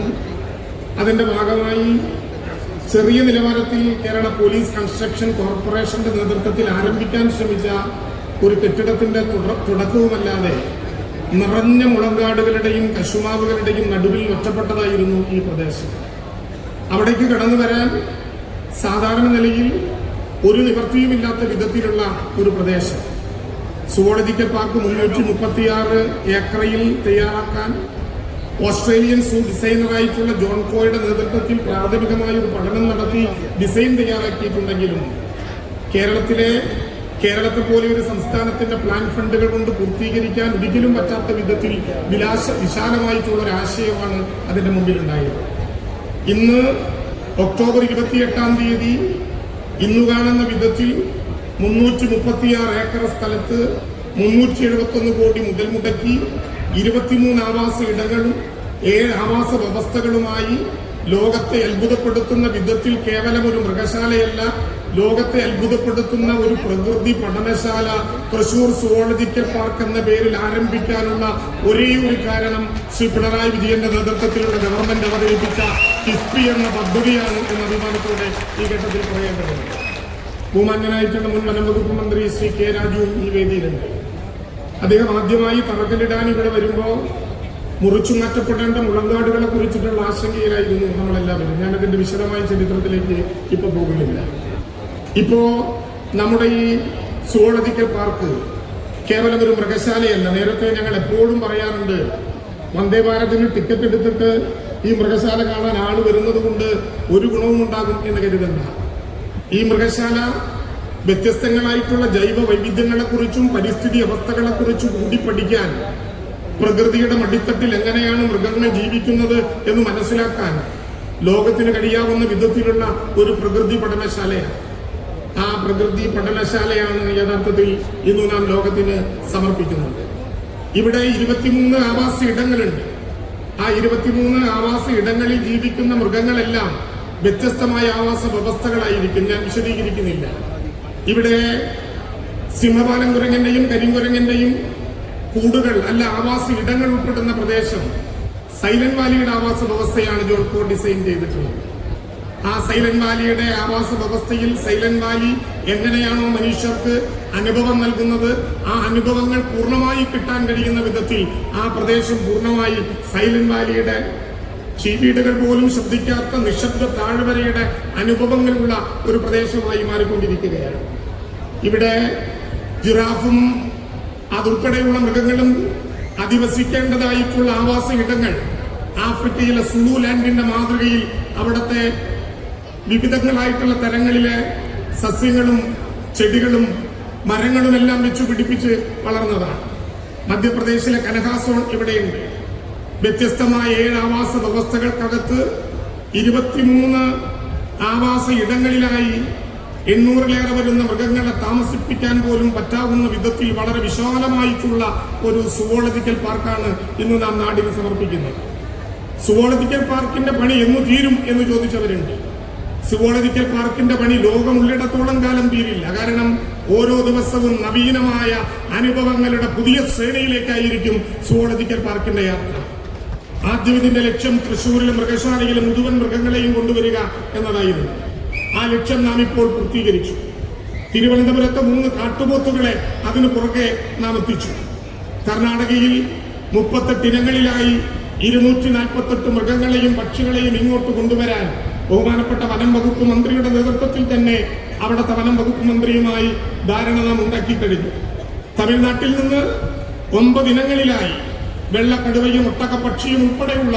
അതിൻ്റെ ഭാഗമായി ചെറിയ നിലവാരത്തിൽ കേരള പോലീസ് കൺസ്ട്രക്ഷൻ കോർപ്പറേഷന്റെ നേതൃത്വത്തിൽ ആരംഭിക്കാൻ ശ്രമിച്ച ഒരു കെട്ടിടത്തിന്റെ തുടക്കവുമല്ലാതെ നിറഞ്ഞ മുളങ്കാടുകളുടെയും കശുമാവുകളുടെയും നടുവിൽ ഒറ്റപ്പെട്ടതായിരുന്നു ഈ പ്രദേശം. അവിടേക്ക് കടന്നു വരാൻ സാധാരണ നിലയിൽ ഒരു നിവൃത്തിയുമില്ലാത്ത വിധത്തിലുള്ള ഒരു പ്രദേശം. സുവോളജിക്കൽ പാർക്ക് 336 ഏക്കറിൽ തയ്യാറാക്കാൻ ഓസ്ട്രേലിയൻ സൂ ഡിസൈനറായിട്ടുള്ള ജോൺ കോയുടെ നേതൃത്വത്തിൽ പ്രാഥമികമായ ഒരു പഠനം നടത്തി ഡിസൈൻ തയ്യാറാക്കിയിട്ടുണ്ടെങ്കിലും കേരളത്തെ പോലെ ഒരു സംസ്ഥാനത്തിന്റെ പ്ലാൻ ഫണ്ടുകൾ കൊണ്ട് പൂർത്തീകരിക്കാൻ ഒരിക്കലും പറ്റാത്ത വിധത്തിൽ വിശാലമായിട്ടുള്ള ഒരു ആശയമാണ് അതിന്റെ മുമ്പിലുണ്ടായത്. ഇന്ന് ഒക്ടോബർ 28 തീയതി ഇന്ന് കാണുന്ന വിധത്തിൽ 336 ഏക്കർ സ്ഥലത്ത് 371 കോടി മുതൽ മുടക്കി 23 ആവാസ ഇടങ്ങളും 7 ആവാസ വ്യവസ്ഥകളുമായി ലോകത്തെ അത്ഭുതപ്പെടുത്തുന്ന വിധത്തിൽ കേവലം ഒരു മൃഗശാലയല്ല, ലോകത്തെ അത്ഭുതപ്പെടുത്തുന്ന ഒരു പ്രകൃതി പഠനശാല തൃശൂർ സുവോളജിക്കൽ പാർക്ക് എന്ന പേരിൽ ആരംഭിക്കാനുള്ള ഒരേ ഒരു കാരണം ശ്രീ പിണറായി വിജയന്റെ നേതൃത്വത്തിലുള്ള ഗവൺമെന്റ് അവതരിപ്പിച്ച കിഫ്ബി എന്ന പദ്ധതിയാണ് എന്ന അഭിമാനത്തോടെ ഈ ഘട്ടത്തിൽ പറയേണ്ടതുണ്ട്. ബഹുമാന്യനായിട്ടുള്ള മുൻ വനം വകുപ്പ് മന്ത്രി ശ്രീ കെ രാജുവും ഈ വേദിയിലുണ്ട്. അദ്ദേഹം ആദ്യമായി തറക്കല്ലിടാൻ ഇവിടെ വരുമ്പോൾ മുറിച്ചു മാറ്റപ്പെടേണ്ട മുളങ്കാടുകളെ കുറിച്ചിട്ടുള്ള ആശങ്കയിലായിരുന്നു നമ്മളെല്ലാവരും. ഞാനതിന്റെ വിശദമായ ചരിത്രത്തിലേക്ക് ഇപ്പൊ പോകുന്നില്ല. ഇപ്പോ നമ്മുടെ ഈ സുവോളജിക്കൽ പാർക്ക് കേവലം ഒരു മൃഗശാലയല്ല. നേരത്തെ ഞങ്ങൾ എപ്പോഴും പറയാറുണ്ട്, വന്ദേ ഭാരതിന് ടിക്കറ്റ് എടുത്തിട്ട് ഈ മൃഗശാല കാണാൻ ആള് വരുന്നത് കൊണ്ട് ഒരു ഗുണവും ഉണ്ടാകും എന്ന് കരുതണ്ട. ഈ മൃഗശാല വ്യത്യസ്തങ്ങളായിട്ടുള്ള ജൈവ വൈവിധ്യങ്ങളെക്കുറിച്ചും പരിസ്ഥിതി അവസ്ഥകളെക്കുറിച്ചും കൂടി പഠിക്കാൻ, പ്രകൃതിയുടെ മടിത്തട്ടിൽ എങ്ങനെയാണ് മൃഗങ്ങൾ ജീവിക്കുന്നത് എന്ന് മനസ്സിലാക്കാൻ ലോകത്തിന് കഴിയാവുന്ന വിധത്തിലുള്ള ഒരു പ്രകൃതി പഠനശാലയാണ്. ആ പ്രകൃതി പഠനശാലയാണ് യഥാർത്ഥത്തിൽ ഇന്ന് നാം ലോകത്തിന് സമർപ്പിക്കുന്നത്. ഇവിടെ 23 ആവാസ ഇടങ്ങളുണ്ട്. ആ 23 ആവാസ ഇടങ്ങളിൽ ജീവിക്കുന്ന മൃഗങ്ങളെല്ലാം വ്യത്യസ്തമായ ആവാസ വ്യവസ്ഥകളായിരിക്കും. ഞാൻ വിശദീകരിക്കുന്നില്ല. ഇവിടെ സിംഹപാലം കുരങ്ങന്റെയും കരിങ്കുരങ്ങന്റെയും കൂടുകൾ അല്ല ആവാസ ഇടങ്ങൾ ഉൾപ്പെടുന്ന പ്രദേശം സൈലന്റ് വാലിയുടെ ആവാസ വ്യവസ്ഥയാണ് ജോൾപോ ഡിസൈൻ ചെയ്തിട്ടുള്ളത്. ആ സൈലന്റ് വാലിയുടെ ആവാസ വ്യവസ്ഥയിൽ സൈലന്റ് വാലി എങ്ങനെയാണോ മനുഷ്യർക്ക് അനുഭവം നൽകുന്നത്, ആ അനുഭവങ്ങൾ പൂർണ്ണമായി കിട്ടാൻ കഴിയുന്ന വിധത്തിൽ ആ പ്രദേശം പൂർണ്ണമായി സൈലന്റ് വാലിയുടെ ചീവീടുകൾ പോലും ശ്രദ്ധിക്കാത്ത നിശബ്ദ താഴ്വരയുടെ അനുഭവങ്ങളുള്ള ഒരു പ്രദേശമായി മാറിക്കൊണ്ടിരിക്കുകയാണ്. ഇവിടെ ജിറാഫും അതുൾപ്പെടെയുള്ള മൃഗങ്ങളും അധിവസിക്കേണ്ടതായിട്ടുള്ള ആവാസ ഇടങ്ങൾ ആഫ്രിക്കയിലെ സുലു ലാൻഡിന്റെ മാതൃകയിൽ അവിടുത്തെ വിവിധങ്ങളായിട്ടുള്ള തരങ്ങളിലെ സസ്യങ്ങളും ചെടികളും മരങ്ങളുമെല്ലാം വെച്ചു പിടിപ്പിച്ച് വളർന്നതാണ്. മധ്യപ്രദേശിലെ കനഹാസോൺ ഇവിടെയുണ്ട്. വ്യത്യസ്തമായ 7 ആവാസ വ്യവസ്ഥകൾക്കകത്ത് 23 ആവാസ ഇടങ്ങളിലായി 800-ലേറെ വരുന്ന മൃഗങ്ങളെ താമസിപ്പിക്കാൻ പോലും പറ്റാവുന്ന വിധത്തിൽ വളരെ വിശാലമായിട്ടുള്ള ഒരു സുവോളജിക്കൽ പാർക്കാണ് ഇന്ന് നാം നാടിന് സമർപ്പിക്കുന്നത്. സുവോളജിക്കൽ പാർക്കിന്റെ പണി എന്ന് തീരും എന്ന് ചോദിച്ചവരുണ്ട്. സുവോളജിക്കൽ പാർക്കിന്റെ പണി ലോകമുള്ളിടത്തോളം കാലം തീരില്ല. കാരണം ഓരോ ദിവസവും നവീനമായ അനുഭവങ്ങളുടെ പുതിയ ശ്രേണിയിലേക്കായിരിക്കും സുവോളജിക്കൽ പാർക്കിന്റെ യാത്ര. ആദ്യം ഇതിന്റെ ലക്ഷ്യം തൃശ്ശൂരിലെ മൃഗശാലയിലെ മുഴുവൻ മൃഗങ്ങളെയും കൊണ്ടുവരിക എന്നതായിരുന്നു. ആ ലക്ഷ്യം നാം ഇപ്പോൾ പൂർത്തീകരിച്ചു. തിരുവനന്തപുരത്തെ 3 കാട്ടുപോത്തുകളെ അതിനു പുറകെ നാം എത്തിച്ചു. കർണാടകയിൽ 38 ഇനങ്ങളിലായി 248 മൃഗങ്ങളെയും പക്ഷികളെയും ഇങ്ങോട്ട് കൊണ്ടുവരാൻ ബഹുമാനപ്പെട്ട വനം വകുപ്പ് മന്ത്രിയുടെ നേതൃത്വത്തിൽ തന്നെ അവിടുത്തെ വനം വകുപ്പ് മന്ത്രിയുമായി ധാരണ നാം ഉണ്ടാക്കി കഴിഞ്ഞു. തമിഴ്നാട്ടിൽ നിന്ന് 9 ഇനങ്ങളിലായി വെള്ളക്കടുവയും ഒട്ടകപ്പക്ഷിയും ഉൾപ്പെടെയുള്ള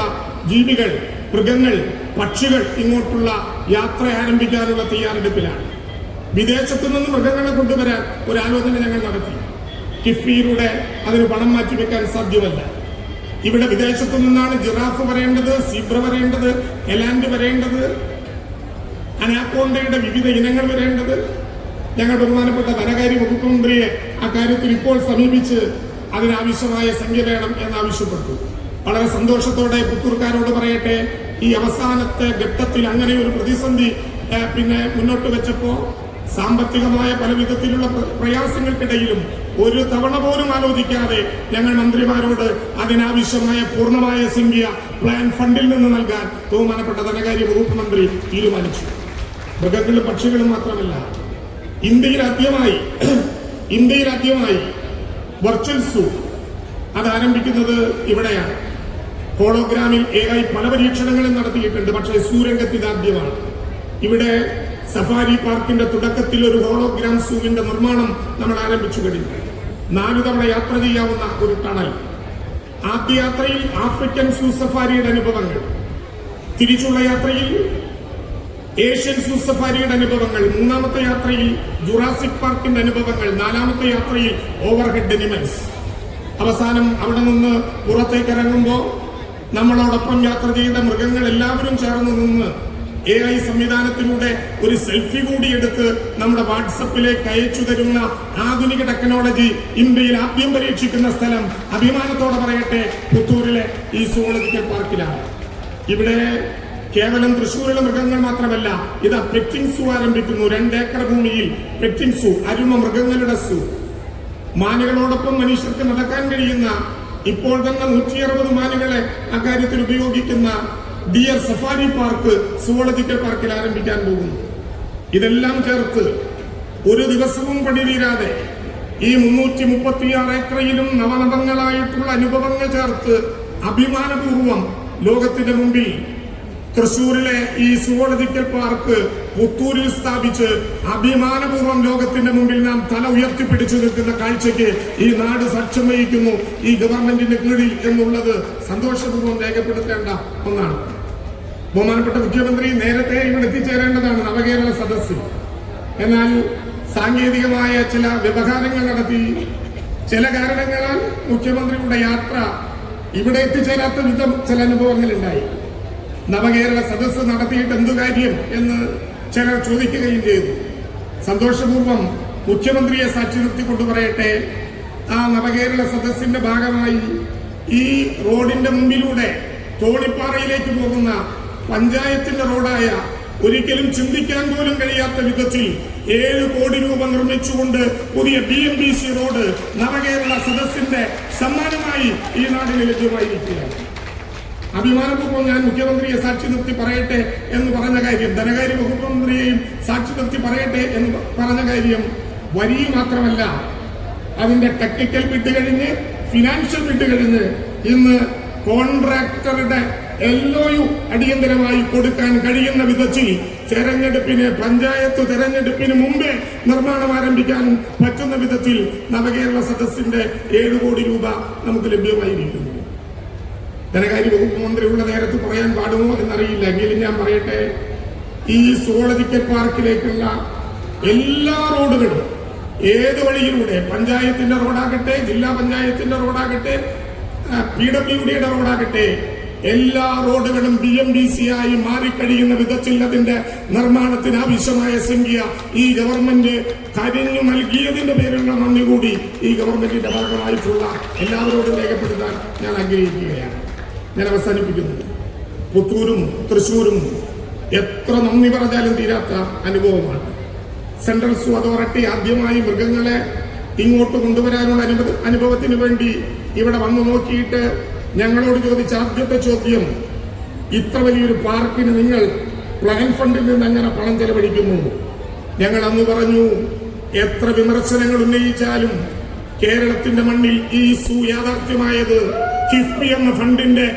ജീവികൾ, മൃഗങ്ങൾ, പക്ഷികൾ ഇങ്ങോട്ടുള്ള യാത്ര ആരംഭിക്കാനുള്ള തയ്യാറെടുപ്പിലാണ്. വിദേശത്തു നിന്ന് മൃഗങ്ങളെ കൊണ്ടുവരാൻ ഒരു ആലോചന ഞങ്ങൾ നടത്തി. കിഫ്ബിയിലൂടെ അതിന് പണം മാറ്റിവെക്കാൻ സാധ്യമല്ല. ഇവിടെ വിദേശത്തു നിന്നാണ് ജിറാഫ് വരേണ്ടത്, സീബ്ര വരേണ്ടത്, എലാൻഡ് വരേണ്ടത്, അനാക്കോണ്ടയുടെ വിവിധ ഇനങ്ങൾ വരേണ്ടത്. ഞങ്ങൾ ബഹുമാനപ്പെട്ട ധനകാര്യ വകുപ്പ് മന്ത്രിയെ ആ കാര്യത്തിൽ ഇപ്പോൾ സമീപിച്ച് അതിനാവശ്യമായ സംഖ്യ വേണം എന്നാവശ്യപ്പെട്ടു. വളരെ സന്തോഷത്തോടെ പുത്തൂർക്കാരോട് പറയട്ടെ, ഈ അവസാനത്തെ ഘട്ടത്തിൽ അങ്ങനെ ഒരു പ്രതിസന്ധി മുന്നോട്ട് വെച്ചപ്പോ സാമ്പത്തികമായ പല വിധത്തിലുള്ള പ്രയാസങ്ങൾക്കിടയിലും ഒരു തവണ പോലും ആലോചിക്കാതെ ഞങ്ങൾ മന്ത്രിമാരോട് അതിനാവശ്യമായ പൂർണ്ണമായ സംഖ്യ പ്ലാൻ ഫണ്ടിൽ നിന്ന് നൽകാൻ ബഹുമാനപ്പെട്ട ധനകാര്യ വകുപ്പ് മന്ത്രി തീരുമാനിച്ചു. മൃഗങ്ങളും പക്ഷികളും മാത്രമല്ല, ഇന്ത്യയിൽ ആദ്യമായി വെർച്വൽ സൂ അത് ആരംഭിക്കുന്നത് ഇവിടെയാണ്. ഹോളോഗ്രാമിൽ AI പല പരീക്ഷണങ്ങളും നടത്തിയിട്ടുണ്ട്. പക്ഷേ സൂരംഗത്ത് ഇതാദ്യമാണ്. ഇവിടെ സഫാരി പാർക്കിന്റെ തുടക്കത്തിൽ ഒരു ഹോളോഗ്രാം സൂവിന്റെ നിർമ്മാണം നമ്മൾ ആരംഭിച്ചു കഴിഞ്ഞു. 4 തവണ യാത്ര ചെയ്യാവുന്ന ഒരു ടണൽ. ആദ്യ യാത്രയിൽ ആഫ്രിക്കൻ സൂ സഫാരിയുടെ അനുഭവങ്ങൾ, തിരിച്ചുള്ള യാത്രയിൽ ഏഷ്യൻ സൂ സഫാരിയുടെ അനുഭവങ്ങൾ, 3ാമത്തെ യാത്രയിൽ ജുറാസിക് പാർക്കിന്റെ അനുഭവങ്ങൾ, 4ാമത്തെ യാത്രയിൽ ഓവർഹെഡ് അനിമൽസ്. അവസാനം അവിടെ നിന്ന് പുറത്തേക്ക് ഇറങ്ങുമ്പോൾ നമ്മളോടൊപ്പം യാത്ര ചെയ്ത മൃഗങ്ങൾ എല്ലാവരും ചേർന്ന് നിന്ന് AI സംവിധാനത്തിലൂടെ ഒരു സെൽഫി കൂടി എടുത്ത് നമ്മുടെ വാട്സപ്പിലേക്ക് അയച്ചു തരുന്ന ആധുനിക ടെക്നോളജി ഇന്ത്യയിൽ ആദ്യം പരീക്ഷിക്കുന്ന സ്ഥലം, അഭിമാനത്തോടെ പറയട്ടെ, പുത്തൂരിലെ ഈ സുവോളജിക്കൽ പാർക്കിലാണ്. ഇവിടെ കേവലം തൃശ്ശൂരിലെ മൃഗങ്ങൾ മാത്രമല്ല, ഇത് പെറ്റിംഗ് സൂ ആരംഭിക്കുന്നു. 2 ഏക്കർ ഭൂമിയിൽ പെറ്റിംഗ് സൂ, അരുമ മൃഗങ്ങളുടെ സൂ. മാനുകളോടൊപ്പം മനുഷ്യർക്ക് നടക്കാൻ കഴിയുന്ന, ഇപ്പോൾ തന്നെ 160 മാനുകളെ അക്കാര്യത്തിൽ ഉപയോഗിക്കുന്ന ഡിയർ സഫാരി പാർക്ക് സുവോളജിക്കൽ പാർക്കിൽ ആരംഭിക്കാൻ പോകുന്നു. ഇതെല്ലാം ചേർത്ത് ഒരു ദിവസവും പണി തീരാതെ ഈ 336 ഏക്കറിലും നവനവങ്ങളായിട്ടുള്ള അനുഭവങ്ങൾ ചേർത്ത് അഭിമാനപൂർവം ലോകത്തിന്റെ മുമ്പിൽ തൃശ്ശൂരിലെ ഈ സുവോളജിക്കൽ പാർക്ക് പുത്തൂരിൽ സ്ഥാപിച്ച് അഭിമാനപൂർവ്വം ലോകത്തിന്റെ മുമ്പിൽ നാം തല ഉയർത്തിപ്പിടിച്ചു നിൽക്കുന്ന കാഴ്ചയ്ക്ക് ഈ നാട് സാക്ഷ്യം വഹിക്കുന്നു. ഈ ഗവൺമെന്റിന്റെ കീഴിൽ എന്നുള്ളത് സന്തോഷപൂർവ്വം രേഖപ്പെടുത്തേണ്ട ഒന്നാണ്. ബഹുമാനപ്പെട്ട മുഖ്യമന്ത്രി നേരത്തെ ഇവിടെ എത്തിച്ചേരേണ്ടതാണ് നവകേരള സദസ്സിൽ. എന്നാൽ സാങ്കേതികമായ ചില വ്യവഹാരങ്ങൾ നടത്തി ചില കാരണങ്ങളാൽ മുഖ്യമന്ത്രിയുടെ യാത്ര ഇവിടെ എത്തിച്ചേരാത്ത വിധം ചില അനുഭവങ്ങൾ ഉണ്ടായി. നവകേരള സദസ്സ് നടത്തിയിട്ട് എന്തു കാര്യം എന്ന് ചിലർ ചോദിക്കുകയും ചെയ്തു. സന്തോഷപൂർവ്വം മുഖ്യമന്ത്രിയെ സാക്ഷി നിർത്തിക്കൊണ്ട് പറയട്ടെ, ആ നവകേരള സദസ്സിന്റെ ഭാഗമായി ഈ റോഡിന്റെ മുമ്പിലൂടെ തോണിപ്പാറയിലേക്ക് പോകുന്ന പഞ്ചായത്തിന്റെ റോഡായ, ഒരിക്കലും ചിന്തിക്കാൻ പോലും കഴിയാത്ത വിധത്തിൽ 7 കോടി രൂപ നിർമ്മിച്ചുകൊണ്ട് പുതിയ BMTC റോഡ് നവകേരള സദസ്സിന്റെ സമ്മാനമായി ഈ നാടിന് ലഭ്യമായിരിക്കുകയാണ്. അഭിമാനപൂർവ്വം ഞാൻ മുഖ്യമന്ത്രിയെ സാക്ഷി നിർത്തി പറയട്ടെ എന്ന് പറഞ്ഞ കാര്യം, ധനകാര്യ വകുപ്പ് മന്ത്രിയെയും സാക്ഷി നിർത്തി പറയട്ടെ എന്ന് പറഞ്ഞ കാര്യം വരി മാത്രമല്ല, അതിന്റെ ടെക്നിക്കൽ ബിഡ് കഴിഞ്ഞ് ഫിനാൻഷ്യൽ ബിഡ് കഴിഞ്ഞ് ഇന്ന് കോൺട്രാക്ടറുടെ LOU അടിയന്തരമായി കൊടുക്കാൻ കഴിയുന്ന വിധത്തിൽ പഞ്ചായത്ത് തെരഞ്ഞെടുപ്പിന് മുമ്പേ നിർമ്മാണം ആരംഭിക്കാൻ പറ്റുന്ന വിധത്തിൽ നവകേരള സദസ്സിന്റെ 7 കോടി രൂപ നമുക്ക് ലഭ്യമായിരിക്കുന്നു. ധനകാര്യ വകുപ്പ് മന്ത്രിയുള്ള നേരത്ത് പറയാൻ പാടുമോ എന്നറിയില്ല, എങ്കിലും ഞാൻ പറയട്ടെ, ഈ സുവോളജിക്കൽ പാർക്കിലേക്കുള്ള എല്ലാ റോഡുകളും ഏത് വഴിയിലൂടെ, പഞ്ചായത്തിന്റെ റോഡാകട്ടെ, ജില്ലാ പഞ്ചായത്തിന്റെ റോഡാകട്ടെ, PWDയുടെ റോഡാകട്ടെ, എല്ലാ റോഡുകളും BMTC ആയി മാറിക്കഴിയുന്ന വിധത്തിൽ അതിന്റെ നിർമ്മാണത്തിന് ആവശ്യമായ സംഖ്യ ഈ ഗവൺമെന്റ് കരിഞ്ഞു നൽകിയതിന്റെ പേരിലുള്ള നന്ദി കൂടി ഈ ഗവൺമെന്റിന്റെ ഭാഗമായിട്ടുള്ള എല്ലാവരോടും രേഖപ്പെടുത്താൻ ഞാൻ ആഗ്രഹിക്കുകയാണ്. ഞാൻ അവസാനിപ്പിക്കുന്നു. പുത്തൂരും തൃശ്ശൂരും എത്ര നന്ദി പറഞ്ഞാലും തീരാത്ത അനുഭവമാണ്. സെൻട്രൽ സൂ അതോറിറ്റി ആദ്യമായി മൃഗങ്ങളെ ഇങ്ങോട്ട് കൊണ്ടുവരാനുള്ള അനുഭവത്തിന് വേണ്ടി ഇവിടെ വന്നു നോക്കിയിട്ട് ഞങ്ങളോട് ചോദിച്ച ആദ്യത്തെ ചോദ്യം, ഇത്ര വലിയൊരു പാർക്കിന് നിങ്ങൾ പ്ലാൻ ഫണ്ടിൽ നിന്ന് എങ്ങനെ പണം ചെലവഴിക്കുന്നു? ഞങ്ങൾ അന്ന് പറഞ്ഞു, എത്ര വിമർശനങ്ങൾ ഉന്നയിച്ചാലും കേരളത്തിന്റെ മണ്ണിൽ ഈ സൂ യാഥാർത്ഥ്യമായത് കിഫ്ബി എന്ന ഫണ്ടിന്റെ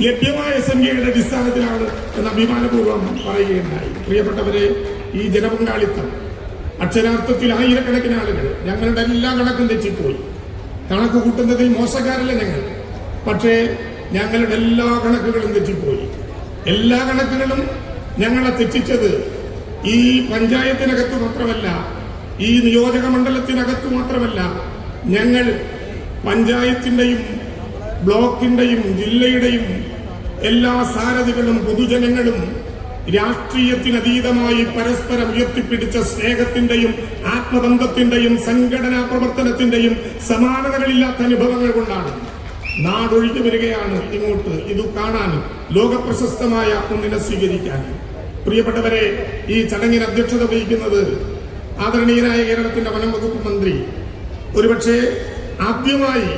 ലഭ്യമായ സംഖ്യയുടെ അടിസ്ഥാനത്തിലാണ് എന്ന് അഭിമാനപൂർവ്വം പറയുകയുണ്ടായി. പ്രിയപ്പെട്ടവരെ, ഈ ജനപങ്കാളിത്തം അക്ഷരാർത്ഥത്തിൽ ആയിരക്കണക്കിന് ആളുകൾ, ഞങ്ങളുടെ എല്ലാ കണക്കും തെറ്റിപ്പോയി. കണക്ക് കൂട്ടുന്നതിൽ മോശക്കാരല്ല ഞങ്ങൾ, പക്ഷേ ഞങ്ങളുടെ എല്ലാ കണക്കുകളും തെറ്റിപ്പോയി. എല്ലാ കണക്കുകളും ഞങ്ങളെ തെറ്റിച്ചത് ഈ പഞ്ചായത്തിനകത്ത് മാത്രമല്ല, ഈ നിയോജക മണ്ഡലത്തിനകത്ത് മാത്രമല്ല, ഞങ്ങൾ പഞ്ചായത്തിന്റെയും ബ്ലോക്കിന്റെയും ജില്ലയുടെയും എല്ലാ സാരഥികളും പൊതുജനങ്ങളും രാഷ്ട്രീയത്തിനതീതമായി പരസ്പരം ഉയർത്തിപ്പിടിച്ച സ്നേഹത്തിന്റെയും ആത്മബന്ധത്തിന്റെയും സംഘടനാ പ്രവർത്തനത്തിന്റെയും സമാനതകളില്ലാത്ത അനുഭവങ്ങൾ കൊണ്ടാണ് നാടൊഴുകി വരികയാണ് ഇങ്ങോട്ട്. ഇത് കാണാൻ, ലോകപ്രശസ്തമായ ഒന്നിനെ സ്വീകരിക്കാൻ. പ്രിയപ്പെട്ടവരെ, ഈ ചടങ്ങിന് അധ്യക്ഷത വഹിക്കുന്നത് ആദരണീയനായ കേരളത്തിന്റെ വനം വകുപ്പ് മന്ത്രി, ഒരുപക്ഷെ ആദ്യമായി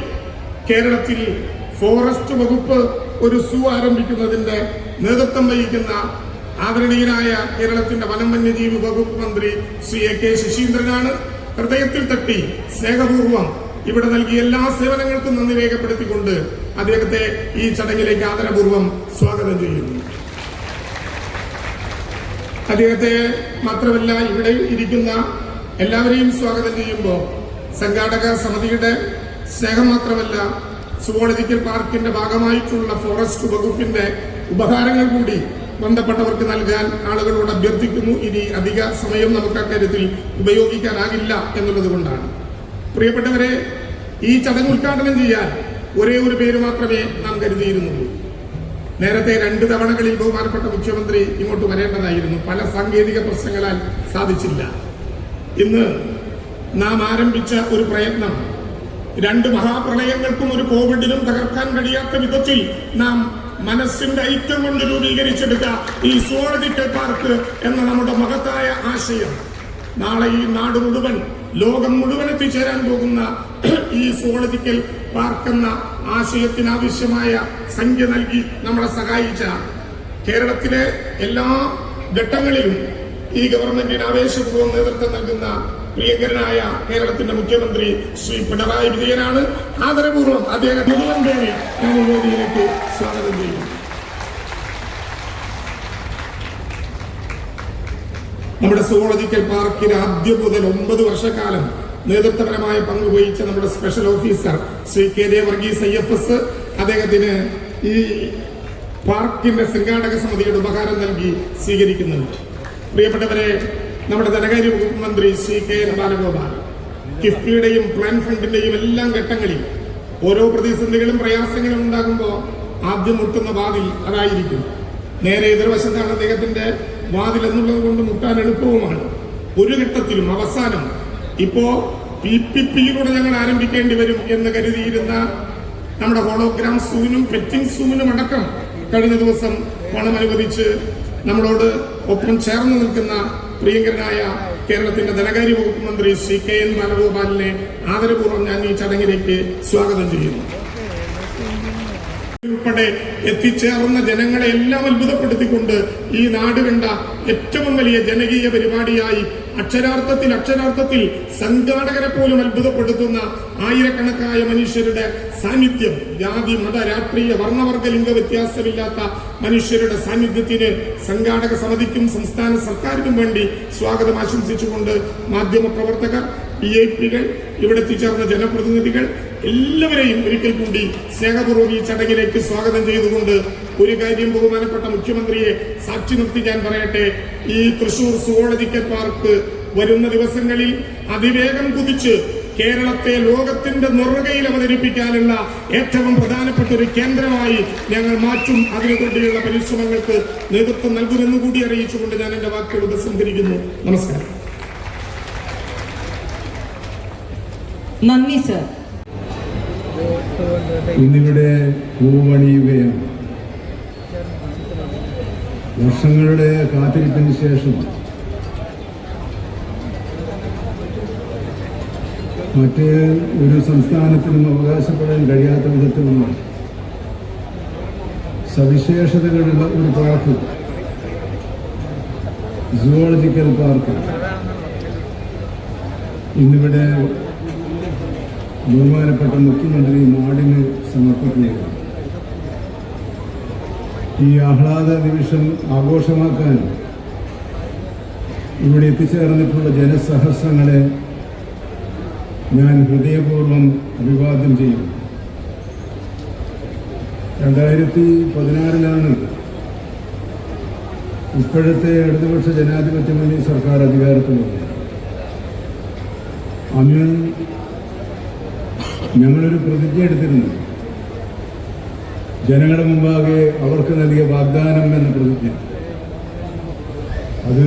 കേരളത്തിൽ ഫോറസ്റ്റ് വകുപ്പ് ഒരു സൂ ആരംഭിക്കുന്നതിന്റെ നേതൃത്വം വഹിക്കുന്ന ആദരണീയനായ കേരളത്തിന്റെ വനം വന്യജീവി വകുപ്പ് മന്ത്രി ശ്രീ AK ശശീന്ദ്രനാണ്. ഹൃദയത്തിൽ തട്ടി സ്നേഹപൂർവ്വം ഇവിടെ നൽകിയ എല്ലാ സേവനങ്ങൾക്കും നന്ദി രേഖപ്പെടുത്തിക്കൊണ്ട് അദ്ദേഹത്തെ ഈ ചടങ്ങിലേക്ക് ആദരപൂർവ്വം സ്വാഗതം ചെയ്യുന്നു. അദ്ദേഹത്തെ മാത്രമല്ല, ഇവിടെ ഇരിക്കുന്ന എല്ലാവരെയും സ്വാഗതം ചെയ്യുമ്പോൾ സംഘാടക സമിതിയുടെ സ്നേഹം മാത്രമല്ല, സുവോളജിക്കൽ പാർക്കിന്റെ ഭാഗമായിട്ടുള്ള ഫോറസ്റ്റ് വകുപ്പിന്റെ ഉപഹാരങ്ങൾ കൂടി ബന്ധപ്പെട്ടവർക്ക് നൽകാൻ ആളുകളോട് അഭ്യർത്ഥിക്കുന്നു. ഇനി അധിക സമയം നമുക്ക് അക്കാര്യത്തിൽ ഉപയോഗിക്കാനാകില്ല എന്നുള്ളത് കൊണ്ടാണ്. പ്രിയപ്പെട്ടവരെ, ഈ ചടങ്ങ് ഉദ്ഘാടനം ചെയ്യാൻ ഒരേ ഒരു പേര് മാത്രമേ നാം കരുതിയിരുന്നുള്ളൂ. നേരത്തെ 2 തവണകളിൽ ബഹുമാനപ്പെട്ട മുഖ്യമന്ത്രി ഇങ്ങോട്ട് വരേണ്ടതായിരുന്നു. പല സാങ്കേതിക പ്രശ്നങ്ങളാൽ സാധിച്ചില്ല. ഇന്ന് നാം ആരംഭിച്ച ഒരു പ്രയത്നം 2 മഹാപ്രളയങ്ങൾക്കും ഒരു കോവിഡിനും തകർക്കാൻ കഴിയാത്ത വിധത്തിൽ നാം മനസ്സിന്റെ ഐക്യം കൊണ്ട് രൂപീകരിച്ചെടുത്ത ഈ സുവോളജിക്കൽ പാർക്ക് എന്ന നമ്മുടെ മഹത്തായ ആശയം നാളെ ഈ നാട് മുഴുവൻ, ലോകം മുഴുവൻ എത്തിച്ചേരാൻ പോകുന്ന ഈ സുവോളജിക്കൽ പാർക്ക് എന്ന ആശയത്തിനാവശ്യമായ സംഖ്യ നൽകി നമ്മളെ സഹായിച്ച കേരളത്തിലെ എല്ലാ ഘട്ടങ്ങളിലും ഈ ഗവൺമെന്റിന് ആവേശപൂർവ്വം നേതൃത്വം നൽകുന്ന പ്രിയങ്കരനായ കേരളത്തിന്റെ മുഖ്യമന്ത്രി ശ്രീ പിണറായി വിജയനാണ്. ആദരപൂർവ്വം അദ്ദേഹം മുഴുവൻ പേരെ ഞാൻ ഈ വേദിയിലേക്ക് സ്വാഗതം ചെയ്യുന്നു. നമ്മുടെ സുവോളജിക്കൽ പാർക്കിന് ആദ്യം മുതൽ 9 വർഷക്കാലം നേതൃത്വപരമായ പങ്കുവഹിച്ച നമ്മുടെ special officer Shri K J Varghese IFS അദ്ദേഹത്തിന് ഈ പാർക്കിന്റെ സംഘാടക സമിതിയുടെ ഉപഹാരം നൽകി സ്വീകരിക്കുന്നുണ്ട്. പ്രിയപ്പെട്ടവരെ, നമ്മുടെ ധനകാര്യ വകുപ്പ് മന്ത്രി ശ്രീ KN ബാലഗോപാൽ കിഫ്ബിയുടെയും പ്ലാൻ ഫണ്ടിന്റെയും എല്ലാം ഘട്ടങ്ങളിൽ ഓരോ പ്രതിസന്ധികളും പ്രയാസങ്ങളും ഉണ്ടാകുമ്പോൾ ആദ്യം മുട്ടുന്ന വാതിൽ അതായിരിക്കും. നേരെ എതിർവശത്താണ് അദ്ദേഹത്തിന്റെ വാതിൽ എന്നുള്ളത് കൊണ്ട് മുട്ടാൻ എളുപ്പവുമാണ്. ഒരു ഘട്ടത്തിലും അവസാനം ഇപ്പോ PPP-യിലൂടെ ഞങ്ങൾ ആരംഭിക്കേണ്ടി വരും എന്ന് കരുതിയിരുന്ന നമ്മുടെ ഹോളോഗ്രാം സൂവിനും പെറ്റിംഗ് സൂവിനും അടക്കം കഴിഞ്ഞ ദിവസം പണം അനുവദിച്ച് നമ്മളോട് ഒപ്പം ചേർന്ന് നിൽക്കുന്ന പ്രിയങ്കരനായ കേരളത്തിന്റെ ധനകാര്യ വകുപ്പ് മന്ത്രി ശ്രീ KN ബാലഗോപാലിനെ ആദരപൂർവ്വം ഞാൻ ഈ ചടങ്ങിലേക്ക് സ്വാഗതം ചെയ്യുന്നു. ഉൾപ്പെടെ എത്തിച്ചേർന്ന ജനങ്ങളെ എല്ലാം അത്ഭുതപ്പെടുത്തിക്കൊണ്ട് ഈ നാട് കണ്ട ഏറ്റവും വലിയ ജനകീയ പരിപാടിയായി അക്ഷരാർത്ഥത്തിൽ സംഘാടകരെ പോലും അത്ഭുതപ്പെടുത്തുന്ന ആയിരക്കണക്കായ മനുഷ്യരുടെ സാന്നിധ്യം, ജാതി മത രാഷ്ട്രീയ വർണ്ണവർഗ ലിംഗ വ്യത്യാസമില്ലാത്ത മനുഷ്യരുടെ സാന്നിധ്യത്തിന് സംഘാടക സമിതിക്കും സംസ്ഥാന സർക്കാരിനും വേണ്ടി സ്വാഗതം ആശംസിച്ചുകൊണ്ട് മാധ്യമപ്രവർത്തകർ, VIP-കൾ, ഇവിടെ എത്തിച്ചേർന്ന ജനപ്രതിനിധികൾ എല്ലാവരെയും ഒരിക്കൽ കൂടി സ്നേഹപൂർവ്വം ഈ ചടങ്ങിലേക്ക് സ്വാഗതം ചെയ്തുകൊണ്ട് ഒരു കാര്യം ബഹുമാനപ്പെട്ട മുഖ്യമന്ത്രിയെ സാക്ഷി നിർത്തി ഞാൻ പറയട്ടെ. ഈ തൃശൂർ സുവോളജിക്കൽ പാർക്ക് വരുന്ന ദിവസങ്ങളിൽ അതിവേഗം കുതിച്ച് കേരളത്തെ ലോകത്തിന്റെ നെറുകയിൽ അവതരിപ്പിക്കാനുള്ള ഏറ്റവും പ്രധാനപ്പെട്ട ഒരു കേന്ദ്രമായി ഞങ്ങൾ മാറ്റും. അതിനുവേണ്ടിയുള്ള പരിശ്രമങ്ങൾക്ക് നേതൃത്വം നൽകുമെന്ന് കൂടി അറിയിച്ചുകൊണ്ട് ഞാൻ എന്റെ വാക്കുകൾ ഉപസംഹരിക്കുന്നു. നമസ്കാരം. നന്ദി സർ. ഇന്നിവിടെ പൂവണിയുകയാണ്. വർഷങ്ങളുടെ കാത്തിരിപ്പിന് ശേഷം മറ്റ് ഒരു സംസ്ഥാനത്തിനും അവകാശപ്പെടാൻ കഴിയാത്ത വിധത്തിലുള്ള സവിശേഷതകളുള്ള ഒരു പാർക്ക്, സുവോളജിക്കൽ പാർക്ക് ഇന്നിവിടെ ബഹുമാനപ്പെട്ട മുഖ്യമന്ത്രി നാടിന് സമർപ്പിക്കുകയാണ്. ഈ ആഹ്ലാദ നിമിഷം ആഘോഷമാക്കാൻ ഇവിടെ എത്തിച്ചേർന്നിട്ടുള്ള ജനസഹസ്രങ്ങളെ ഞാൻ ഹൃദയപൂർവ്വം അഭിവാദ്യം ചെയ്യുന്നു. 2016 ഇപ്പോഴത്തെ ഇടതുപക്ഷ ജനാധിപത്യ മുന്നണി സർക്കാർ അധികാരത്തിൽ വന്നു. അന്ന് ഞങ്ങളൊരു പ്രതിജ്ഞ എടുത്തിരുന്നു. ജനങ്ങളുടെ മുമ്പാകെ അവർക്ക് നൽകിയ വാഗ്ദാനം എന്ന പ്രതിജ്ഞ. അത്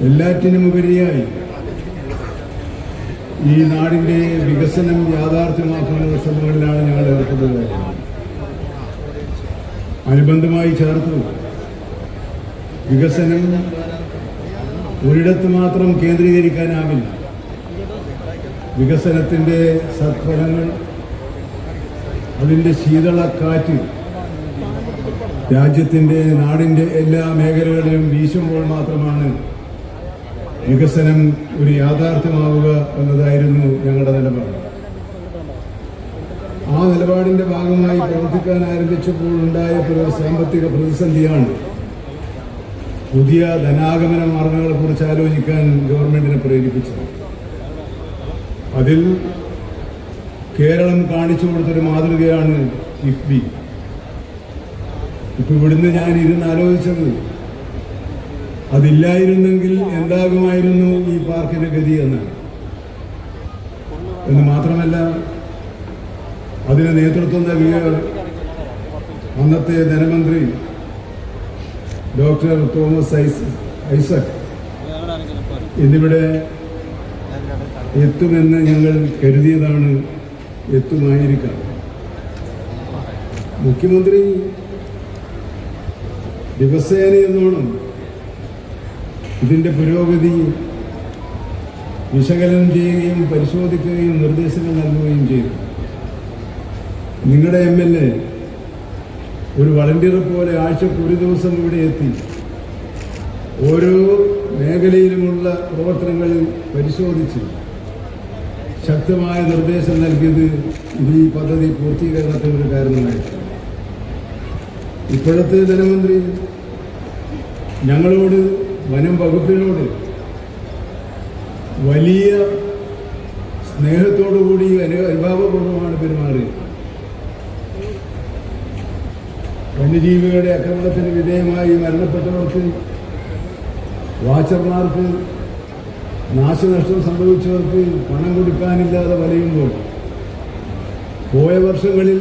എല്ലാറ്റിനുമുപരിയായി ഈ നാടിൻ്റെ വികസനം യാഥാർത്ഥ്യമാക്കുന്ന ശ്രമങ്ങളിലാണ് ഞങ്ങൾ ഏർപ്പെടുന്നത്. അനുബന്ധമായി ചേർത്തു വികസനം ഒരിടത്ത് മാത്രം കേന്ദ്രീകരിക്കാനാവില്ല. വികസനത്തിൻ്റെ സത്ഫലങ്ങൾ, അതിൻ്റെ ശീതളക്കാറ്റ് രാജ്യത്തിൻ്റെ നാടിൻ്റെ എല്ലാ മേഖലകളിലും വീശുമ്പോൾ മാത്രമാണ് വികസനം ഒരു യാഥാർത്ഥ്യമാവുക എന്നതായിരുന്നു ഞങ്ങളുടെ നിലപാട്. ആ നിലപാടിൻ്റെ ഭാഗമായി പ്രവർത്തിക്കാൻ ആരംഭിച്ചപ്പോൾ ഉണ്ടായ സാമ്പത്തിക പ്രതിസന്ധിയാണ് പുതിയ ധനാഗമന മാർഗങ്ങളെക്കുറിച്ച് ആലോചിക്കാൻ ഗവൺമെന്റിനെ പ്രേരിപ്പിച്ചത്. അതിൽ കേരളം കാണിച്ചു കൊടുത്തൊരു മാതൃകയാണ് കിഫ്ബി. ഇപ്പം ഇവിടുന്ന് ഞാൻ ഇരുന്ന് ആലോചിച്ചത് അതില്ലായിരുന്നെങ്കിൽ എന്താകുമായിരുന്നു ഈ പാർക്കിന്റെ ഗതി എന്നാണ്. എന്ന് മാത്രമല്ല അതിന് നേതൃത്വം നൽകിയ അന്നത്തെ ധനമന്ത്രി ഡോക്ടർ തോമസ് ഐസക് എന്നിവിടെ എത്തുമെന്ന് ഞങ്ങൾ കരുതിയതാണ്, എത്തുമായിരിക്കാം. മുഖ്യമന്ത്രി ദിവസേന എന്നോണം ഇതിൻ്റെ പുരോഗതി വിശകലനം ചെയ്യുകയും പരിശോധിക്കുകയും നിർദ്ദേശങ്ങൾ നൽകുകയും ചെയ്തു. നിങ്ങളുടെ MLA ഒരു വളണ്ടിയറെ പോലെ ആഴ്ചക്ക് ഒരു ദിവസം ഇവിടെ എത്തി ഓരോ മേഖലയിലുമുള്ള പ്രവർത്തനങ്ങൾ പരിശോധിച്ച് ശക്തമായ നിർദ്ദേശം നൽകിയത് ഈ പദ്ധതി പൂർത്തീകരണത്തിനൊരു കാരണമായിട്ടുണ്ട്. ഇപ്പോഴത്തെ ധനമന്ത്രി ഞങ്ങളോട്, വനം വകുപ്പിനോട് വലിയ സ്നേഹത്തോടുകൂടി അനുഭാവപൂർവ്വമാണ് പെരുമാറിയത്. വന്യജീവികളുടെ ആക്രമണത്തിന് വിധേയമായി മരണപ്പെട്ടവർക്ക്, വാച്ചർമാർക്ക്, നാശനഷ്ടം സംഭവിച്ചവർക്ക് പണം കൊടുക്കാനില്ലാതെ വലയുമ്പോൾ പോയ വർഷങ്ങളിൽ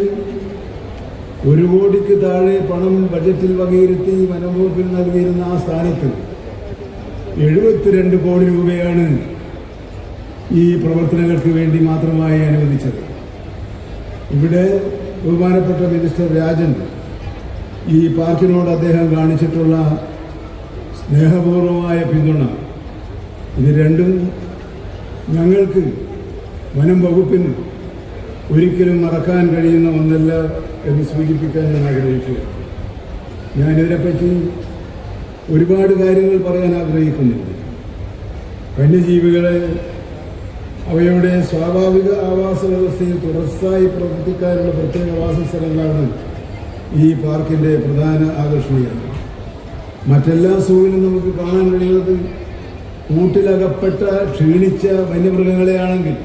1 കോടിക്ക് താഴെ പണം ബജറ്റിൽ വകയിരുത്തി വനംവകുപ്പിൽ നൽകിയിരുന്ന ആ സ്ഥാനത്ത് 72 കോടി രൂപയാണ് ഈ പ്രവർത്തനങ്ങൾക്ക് വേണ്ടി മാത്രമായി അനുവദിച്ചത്. ഇവിടെ ബഹുമാനപ്പെട്ട മിനിസ്റ്റർ രാജൻ ഈ പാർക്കിനോട് അദ്ദേഹം കാണിച്ചിട്ടുള്ള സ്നേഹപൂർവമായ പിന്തുണ, ഇത് രണ്ടും ഞങ്ങൾക്ക് വനം വകുപ്പിന് ഒരിക്കലും മറക്കാൻ കഴിയുന്ന ഒന്നല്ല എന്ന് സൂചിപ്പിക്കാൻ ഞാൻ ആഗ്രഹിക്കുക. ഞാനിതിനെപ്പറ്റി ഒരുപാട് കാര്യങ്ങൾ പറയാൻ ആഗ്രഹിക്കുന്നില്ല. വന്യജീവികളെ അവയുടെ സ്വാഭാവിക ആവാസ വ്യവസ്ഥയിൽ തുടർച്ചയായി പ്രവർത്തിക്കാനുള്ള പ്രത്യേക വാസസ്ഥലങ്ങളാണ് ഈ പാർക്കിൻ്റെ പ്രധാന ആകർഷണീയത. മറ്റെല്ലാ സൂവിലും നമുക്ക് കാണാൻ കഴിയുന്നത് കൂട്ടിലകപ്പെട്ട ക്ഷീണിച്ച വന്യമൃഗങ്ങളെയാണെങ്കിൽ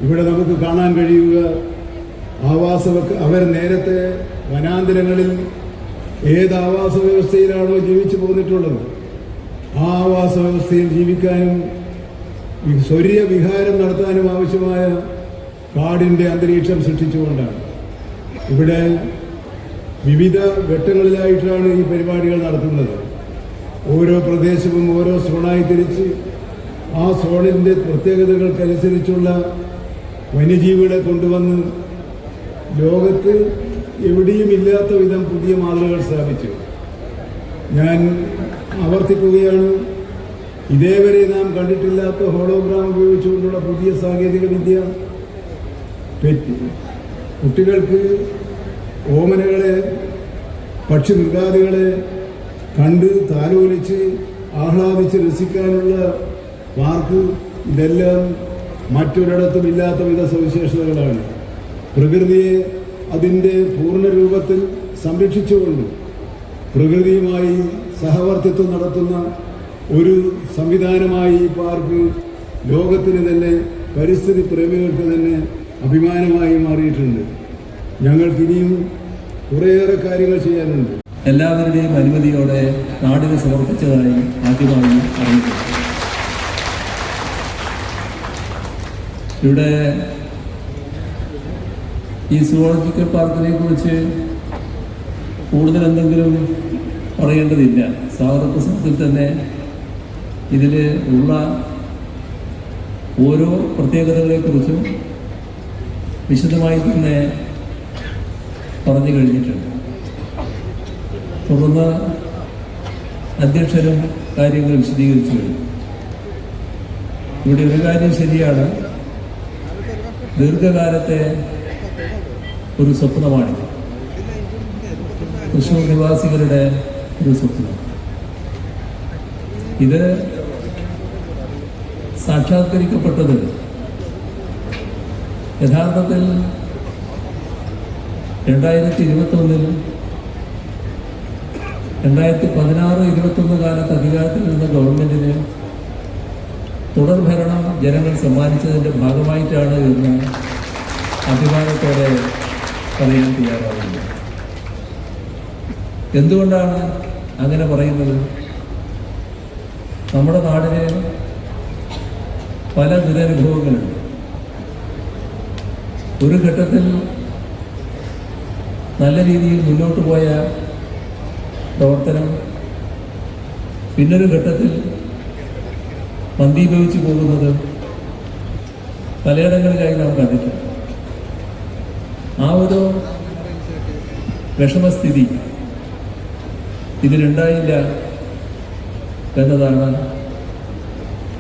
ഇവിടെ നമുക്ക് കാണാൻ കഴിയുക അവർ നേരത്തെ വനാന്തരങ്ങളിൽ ഏത് ആവാസ വ്യവസ്ഥയിലാണോ ജീവിച്ചു പോന്നിട്ടുള്ളത് ആ ആവാസ വ്യവസ്ഥയിൽ ജീവിക്കാനും സ്വര്യവിഹാരം നടത്താനും ആവശ്യമായ കാടിൻ്റെ അന്തരീക്ഷം സൃഷ്ടിച്ചുകൊണ്ടാണ്. ഇവിടെ വിവിധ ഘട്ടങ്ങളിലായിട്ടാണ് ഈ പരിപാടികൾ നടത്തുന്നത്. ഓരോ പ്രദേശവും ഓരോ സോണായി തിരിച്ച് ആ സോണിൻ്റെ പ്രത്യേകതകൾക്കനുസരിച്ചുള്ള വന്യജീവികളെ കൊണ്ടുവന്ന് ലോകത്ത് എവിടെയും ഇല്ലാത്ത വിധം പുതിയ മാതൃകകൾ സ്ഥാപിച്ചു. ഞാൻ ആവർത്തിക്കുകയാണ്, ഇതേവരെ നാം കണ്ടിട്ടില്ലാത്ത ഹോളോഗ്രാം ഉപയോഗിച്ചുകൊണ്ടുള്ള പുതിയ സാങ്കേതിക വിദ്യ കുട്ടികൾക്ക് ഓമനകളെ, പക്ഷി മൃഗാദികളെ കണ്ട് താലോലിച്ച് ആഹ്ലാദിച്ച് രസിക്കാനുള്ള പാർക്ക്, ഇതെല്ലാം മറ്റൊരിടത്തും ഇല്ലാത്ത വിധ സവിശേഷതകളാണ്. പ്രകൃതിയെ അതിൻ്റെ പൂർണ്ണ രൂപത്തിൽ സംരക്ഷിച്ചുകൊണ്ട് പ്രകൃതിയുമായി സഹവർത്തിത്വം നടത്തുന്ന ഒരു സംവിധാനമായി ഈ പാർക്ക് ലോകത്തിന് തന്നെ, പരിസ്ഥിതി പ്രേമികൾക്ക് തന്നെ അഭിമാനമായി മാറിയിട്ടുണ്ട്. ഞങ്ങൾക്കിനിയും കുറേയേറെ കാര്യങ്ങൾ ചെയ്യാനുണ്ട്. എല്ലാവരുടെയും അനുമതിയോടെ നാടിന് സമർപ്പിച്ചതായി ആദ്യമായി അറിയിക്കുന്നു. ഇവിടെ ഈ സുവോളജിക്കൽ പാർക്കിനെ കുറിച്ച് കൂടുതൽ എന്തെങ്കിലും പറയേണ്ടതില്ല. സ്വാഗത പ്രസംഗത്തിൽ തന്നെ ഇതിൽ ഉള്ള ഓരോ പ്രത്യേകതകളെക്കുറിച്ചും വിശദമായി തന്നെ പറഞ്ഞു കഴിഞ്ഞിട്ടുണ്ട്. തുടർന്ന് അധ്യക്ഷനും കാര്യങ്ങൾ വിശദീകരിച്ചു കഴിഞ്ഞു. ഇവിടെ ഒരു കാര്യം ശരിയാണ്, ദീർഘകാലത്തെ ഒരു സ്വപ്നമാണിത്. തൃശ്ശൂർ നിവാസികളുടെ ഒരു സ്വപ്നം. ഇത് സാക്ഷാത്കരിക്കപ്പെട്ടത് യഥാർത്ഥത്തിൽ 2021 2016-21 കാലത്ത് അധികാരത്തിൽ നിന്ന ഗവൺമെന്റിന് തുടർഭരണം ജനങ്ങൾ സമ്മാനിച്ചതിൻ്റെ ഭാഗമായിട്ടാണ് എന്ന് അഭിമാനത്തോടെ പറയാൻ തയ്യാറാവുന്നത്. എന്തുകൊണ്ടാണ് അങ്ങനെ പറയുന്നത്? നമ്മുടെ നാടിന് പല ദുരനുഭവങ്ങളുണ്ട്. ഒരു ഘട്ടത്തിൽ നല്ല രീതിയിൽ മുന്നോട്ട് പോയ പ്രവർത്തനം പിന്നൊരു ഘട്ടത്തിൽ മന്ദീഭവിച്ചു പോകുന്നത് പലയിടങ്ങളിലായി നാം കണ്ടിട്ടുണ്ട്. ആ ഒരു വിഷമസ്ഥിതി ഇതിലുണ്ടായില്ല എന്നതാണ്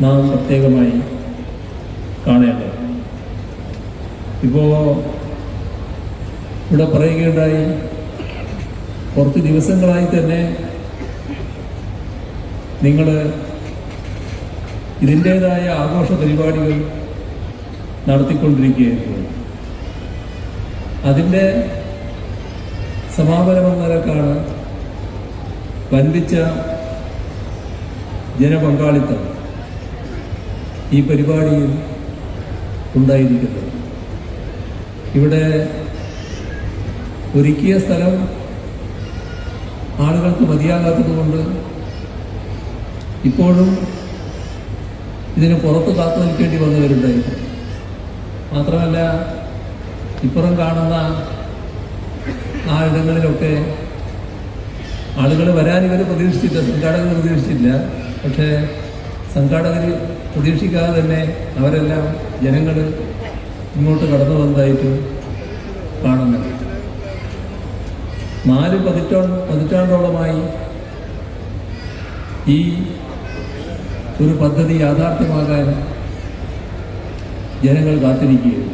നാം പ്രത്യേകമായി കാണേണ്ടത്. ഇപ്പോൾ ഇവിടെ പറയുകയുണ്ടായി, കുറച്ച് ദിവസങ്ങളായി തന്നെ നിങ്ങൾ ഇതിൻ്റേതായ ആഘോഷ പരിപാടികൾ നടത്തിക്കൊണ്ടിരിക്കുകയായിരുന്നു. അതിൻ്റെ സമാപനമെന്ന നിലക്കാണ് വൻപിച്ച ജനപങ്കാളിത്തം ഈ പരിപാടിയിൽ ഉണ്ടായിരിക്കുന്നത്. ഇവിടെ ഒരുക്കിയ സ്ഥലം ആളുകൾക്ക് മതിയാകാത്തതുകൊണ്ട് ഇപ്പോഴും ഇതിന് പുറത്ത് കാത്തു നിൽക്കേണ്ടി വന്നവരുണ്ടായിരുന്നു. മാത്രമല്ല, ഇപ്പുറം കാണുന്ന ആ ഇടങ്ങളിലൊക്കെ ആളുകൾ വരാൻ ഇവർ പ്രതീക്ഷിച്ചില്ല, സംഘാടകർ പ്രതീക്ഷിച്ചില്ല. പക്ഷേ സംഘാടകർ പ്രതീക്ഷിക്കാതെ തന്നെ അവരെല്ലാം ജനങ്ങൾ ഇങ്ങോട്ട് കടന്നു വന്നതായിട്ട് കാണുന്നുണ്ട്. 4 പതിറ്റാണ്ടോളമായി ഈ ഒരു പദ്ധതി യാഥാർത്ഥ്യമാകാൻ ജനങ്ങൾ കാത്തിരിക്കുകയാണ്.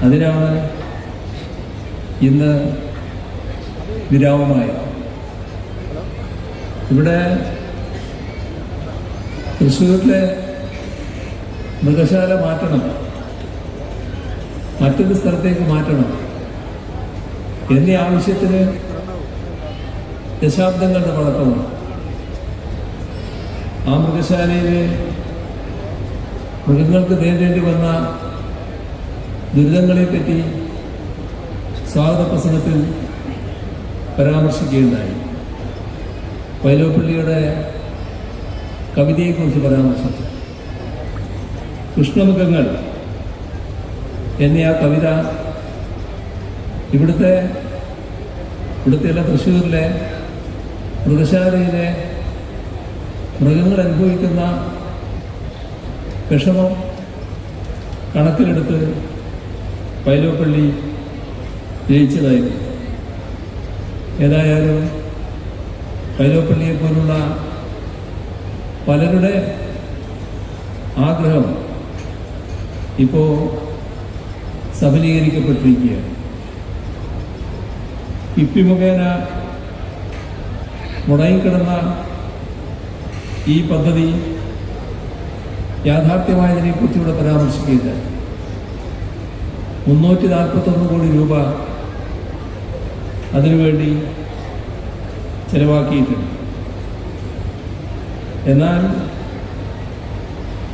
അതിനാണ് ഇന്ന് വിരാമമായത്. ഇവിടെ തൃശ്ശൂരിലെ മൃഗശാല മാറ്റണം, മറ്റൊരു സ്ഥലത്തേക്ക് മാറ്റണം എന്നീ ആവശ്യത്തിന് ദശാബ്ദങ്ങളുടെ പഴക്കമാണ്. ആ മൃഗശാലയിൽ മൃഗങ്ങൾക്ക് നേരിടേണ്ടി വന്ന ദുരിതങ്ങളെപ്പറ്റി സ്വാഗത പ്രസംഗത്തിൽ പരാമർശിക്കുകയുണ്ടായി. വൈലോപ്പിള്ളിയുടെ കവിതയെക്കുറിച്ച് പരാമർശിച്ചു. കൃഷ്ണമൃഗങ്ങൾ എന്നീ ആ കവിത ഇവിടുത്തെ തൃശ്ശൂരിലെ മൃഗശാലയിലെ മൃഗങ്ങൾ അനുഭവിക്കുന്ന വിഷമം കണക്കിലെടുത്ത് വൈലോപ്പള്ളി ജയിച്ചതായിരുന്നു. ഏതായാലും വൈലോപ്പള്ളിയെ പോലുള്ള പലരുടെ ആഗ്രഹം ഇപ്പോൾ സഫലീകരിക്കപ്പെട്ടിരിക്കുകയാണ്. കിഫ്ബി മുഖേന മുടങ്ങിക്കിടന്ന ഈ പദ്ധതി യാഥാർത്ഥ്യമായതിനെക്കുറിച്ച് ഇവിടെ പരാമർശിക്കുകയില്ല. 341 കോടി രൂപ അതിനുവേണ്ടി ചെലവാക്കിയിട്ടുണ്ട്. എന്നാൽ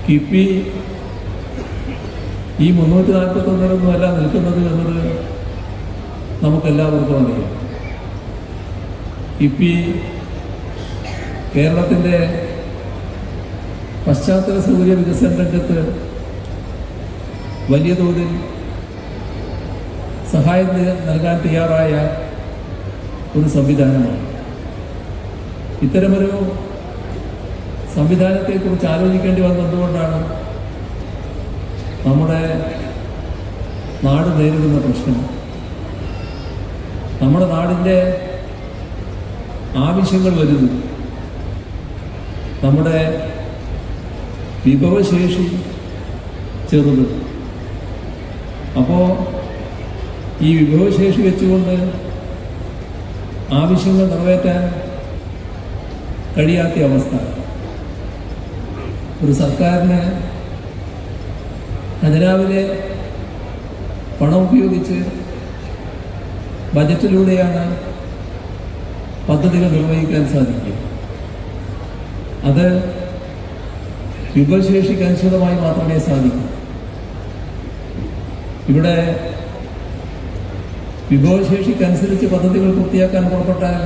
കിഫ്ബി ഈ 341 നിൽക്കുന്നത് എന്നത് നമുക്കെല്ലാവർക്കും അറിയാം. കിഫ്ബി കേരളത്തിൻ്റെ പശ്ചാത്തല സൗകര്യ വികസന രംഗത്ത് വലിയ തോതിൽ സഹായം നൽകാൻ തയ്യാറായ ഒരു സംവിധാനമാണ്. ഇത്തരമൊരു സംവിധാനത്തെക്കുറിച്ച് ആലോചിക്കേണ്ടി വന്നതുകൊണ്ടാണ് നമ്മുടെ നാട് നേരിടുന്ന പ്രശ്നം. നമ്മുടെ നാടിൻ്റെ ആവശ്യങ്ങൾ വലുത്, നമ്മുടെ വിഭവശേഷി ചെറുത്. അപ്പോൾ ഈ വിഭവശേഷി വെച്ചുകൊണ്ട് ആവശ്യങ്ങൾ നിറവേറ്റാൻ കഴിയാത്ത അവസ്ഥ. ഒരു സർക്കാരിന് ഖജനാവിലെ പണം ഉപയോഗിച്ച് ബജറ്റിലൂടെയാണ് പദ്ധതികൾ നിർവഹിക്കാൻ സാധിക്കുക. അത് വിഭവശേഷിക്ക് അനുസൃതമായി മാത്രമേ സാധിക്കൂ. ഇവിടെ വിഭവശേഷിക്കനുസരിച്ച് പദ്ധതികൾ പൂർത്തിയാക്കാൻ പുറപ്പെട്ടാൽ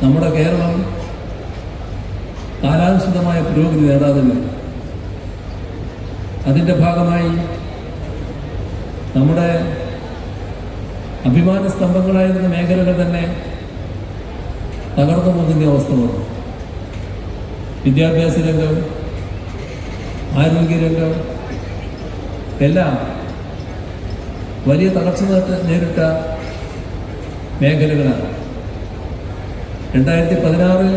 നമ്മുടെ കേരളം കാലാനുസൃതമായ പുരോഗതി നേടാതെ വരും. അതിൻ്റെ ഭാഗമായി നമ്മുടെ അഭിമാന സ്തംഭങ്ങളായിരുന്ന മേഖലകൾ തന്നെ തകർന്നു പോകുന്ന അവസ്ഥ വന്നു. വിദ്യാഭ്യാസ രംഗം, ആരോഗ്യരംഗം എല്ലാം വലിയ തകർച്ച നേരിട്ട മേഖലകളാണ്. 2016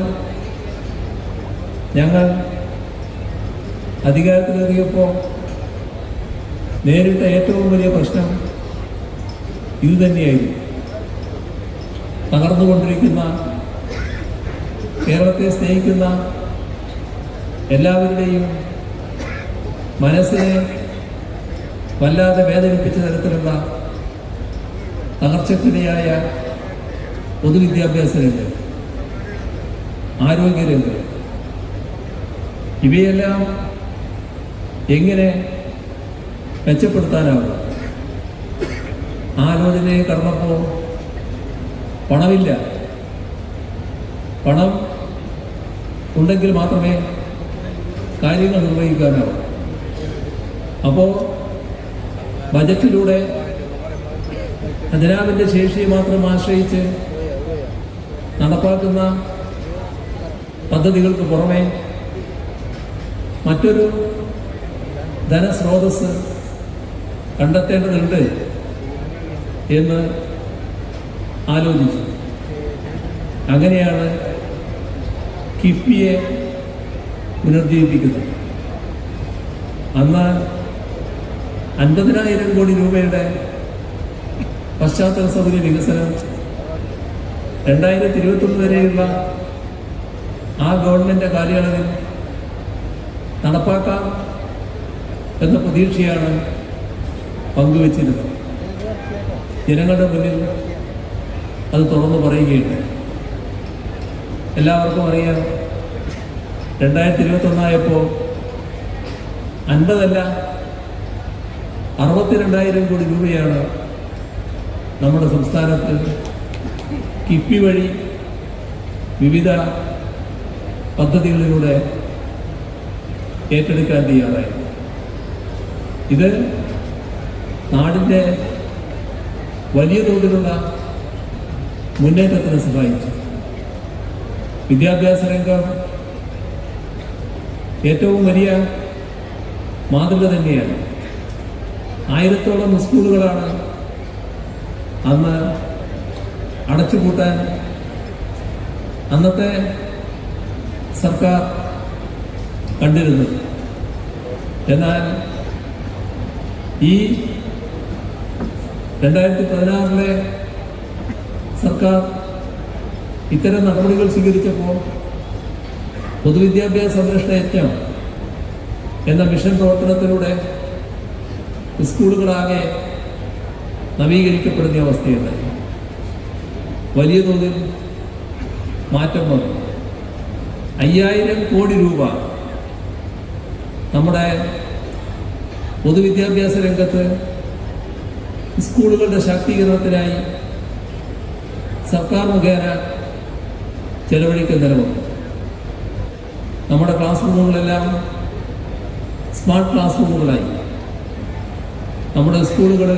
ഞങ്ങൾ അധികാരത്തിലേറിയപ്പോൾ നേരിട്ട ഏറ്റവും വലിയ പ്രശ്നം ഇതുതന്നെയായിരുന്നു. തകർന്നുകൊണ്ടിരിക്കുന്ന കേരളത്തെ സ്നേഹിക്കുന്ന എല്ലാവരുടെയും മനസ്സിനെ വല്ലാതെ വേദനിപ്പിച്ച തരത്തിലുള്ള തകർച്ചക്കിടയായ പൊതുവിദ്യാഭ്യാസ രംഗം, ആരോഗ്യരംഗം, ഇവയെല്ലാം എങ്ങനെ മെച്ചപ്പെടുത്താനാവും? ആലോചനയെ കടന്നപ്പോൾ പണമില്ല. പണം ഉണ്ടെങ്കിൽ മാത്രമേ കാര്യങ്ങൾ നിർവഹിക്കാനാവൂ. അപ്പോൾ ബജറ്റിലൂടെ ഖജനാവിൻ്റെ ശേഷിയെ മാത്രം ആശ്രയിച്ച് നടപ്പാക്കുന്ന പദ്ധതികൾക്ക് പുറമെ മറ്റൊരു ധനസ്രോതസ് കണ്ടെത്തേണ്ടതുണ്ട് എന്ന് ആലോചിച്ചു. അങ്ങനെയാണ് കിഫ്ബിയെ പുനർജീവിപ്പിക്കുന്നത്. അന്ന് 50,000 കോടി രൂപയുടെ പശ്ചാത്തല സൗകര്യ വികസനം 2021 വരെയുള്ള ആ ഗവൺമെൻറ് കാലയളവിൽ നടപ്പാക്കാം എന്ന പ്രതീക്ഷയാണ് പങ്കുവച്ചിരുന്നത്. ജനങ്ങളുടെ മുന്നിൽ അത് തുറന്നു പറയുകയുണ്ട്. എല്ലാവർക്കും അറിയാം, 2021 ആയപ്പോൾ 50 62,000 കോടി രൂപയാണ് നമ്മുടെ സംസ്ഥാനത്ത് കിഫ്ബി വഴി വിവിധ പദ്ധതികളിലൂടെ ഏറ്റെടുക്കാൻ തയ്യാറായി. ഇത് നാടിൻ്റെ വലിയ തോതിലുള്ള മുന്നേറ്റത്തിന് സഹായിച്ചു. വിദ്യാഭ്യാസ രംഗം ഏറ്റവും വലിയ മാതൃക തന്നെയാണ്. 1000-ഓളം സ്കൂളുകളാണ് അന്ന് അടച്ചുപൂട്ടാൻ അന്നത്തെ സർക്കാർ കണ്ടിരുന്നത്. എന്നാൽ ഈ 2016 സർക്കാർ ഇത്തരം നടപടികൾ സ്വീകരിച്ചപ്പോൾ പൊതുവിദ്യാഭ്യാസ സംരക്ഷണ യജ്ഞം എന്ന മിഷൻ പ്രവർത്തനത്തിലൂടെ സ്കൂളുകളാകെ നവീകരിക്കപ്പെടുന്ന അവസ്ഥയുണ്ടായി. വലിയ തോതിൽ മാറ്റം വന്നു. 5000 കോടി രൂപ നമ്മുടെ പൊതുവിദ്യാഭ്യാസ രംഗത്ത് സ്കൂളുകളുടെ ശാക്തീകരണത്തിനായി സർക്കാർ മുഖേന ചെലവഴിക്കുന്ന നിലവുണ്ട്. നമ്മുടെ ക്ലാസ് റൂമുകളെല്ലാം സ്മാർട്ട് ക്ലാസ് റൂമുകളായി. നമ്മുടെ സ്കൂളുകൾ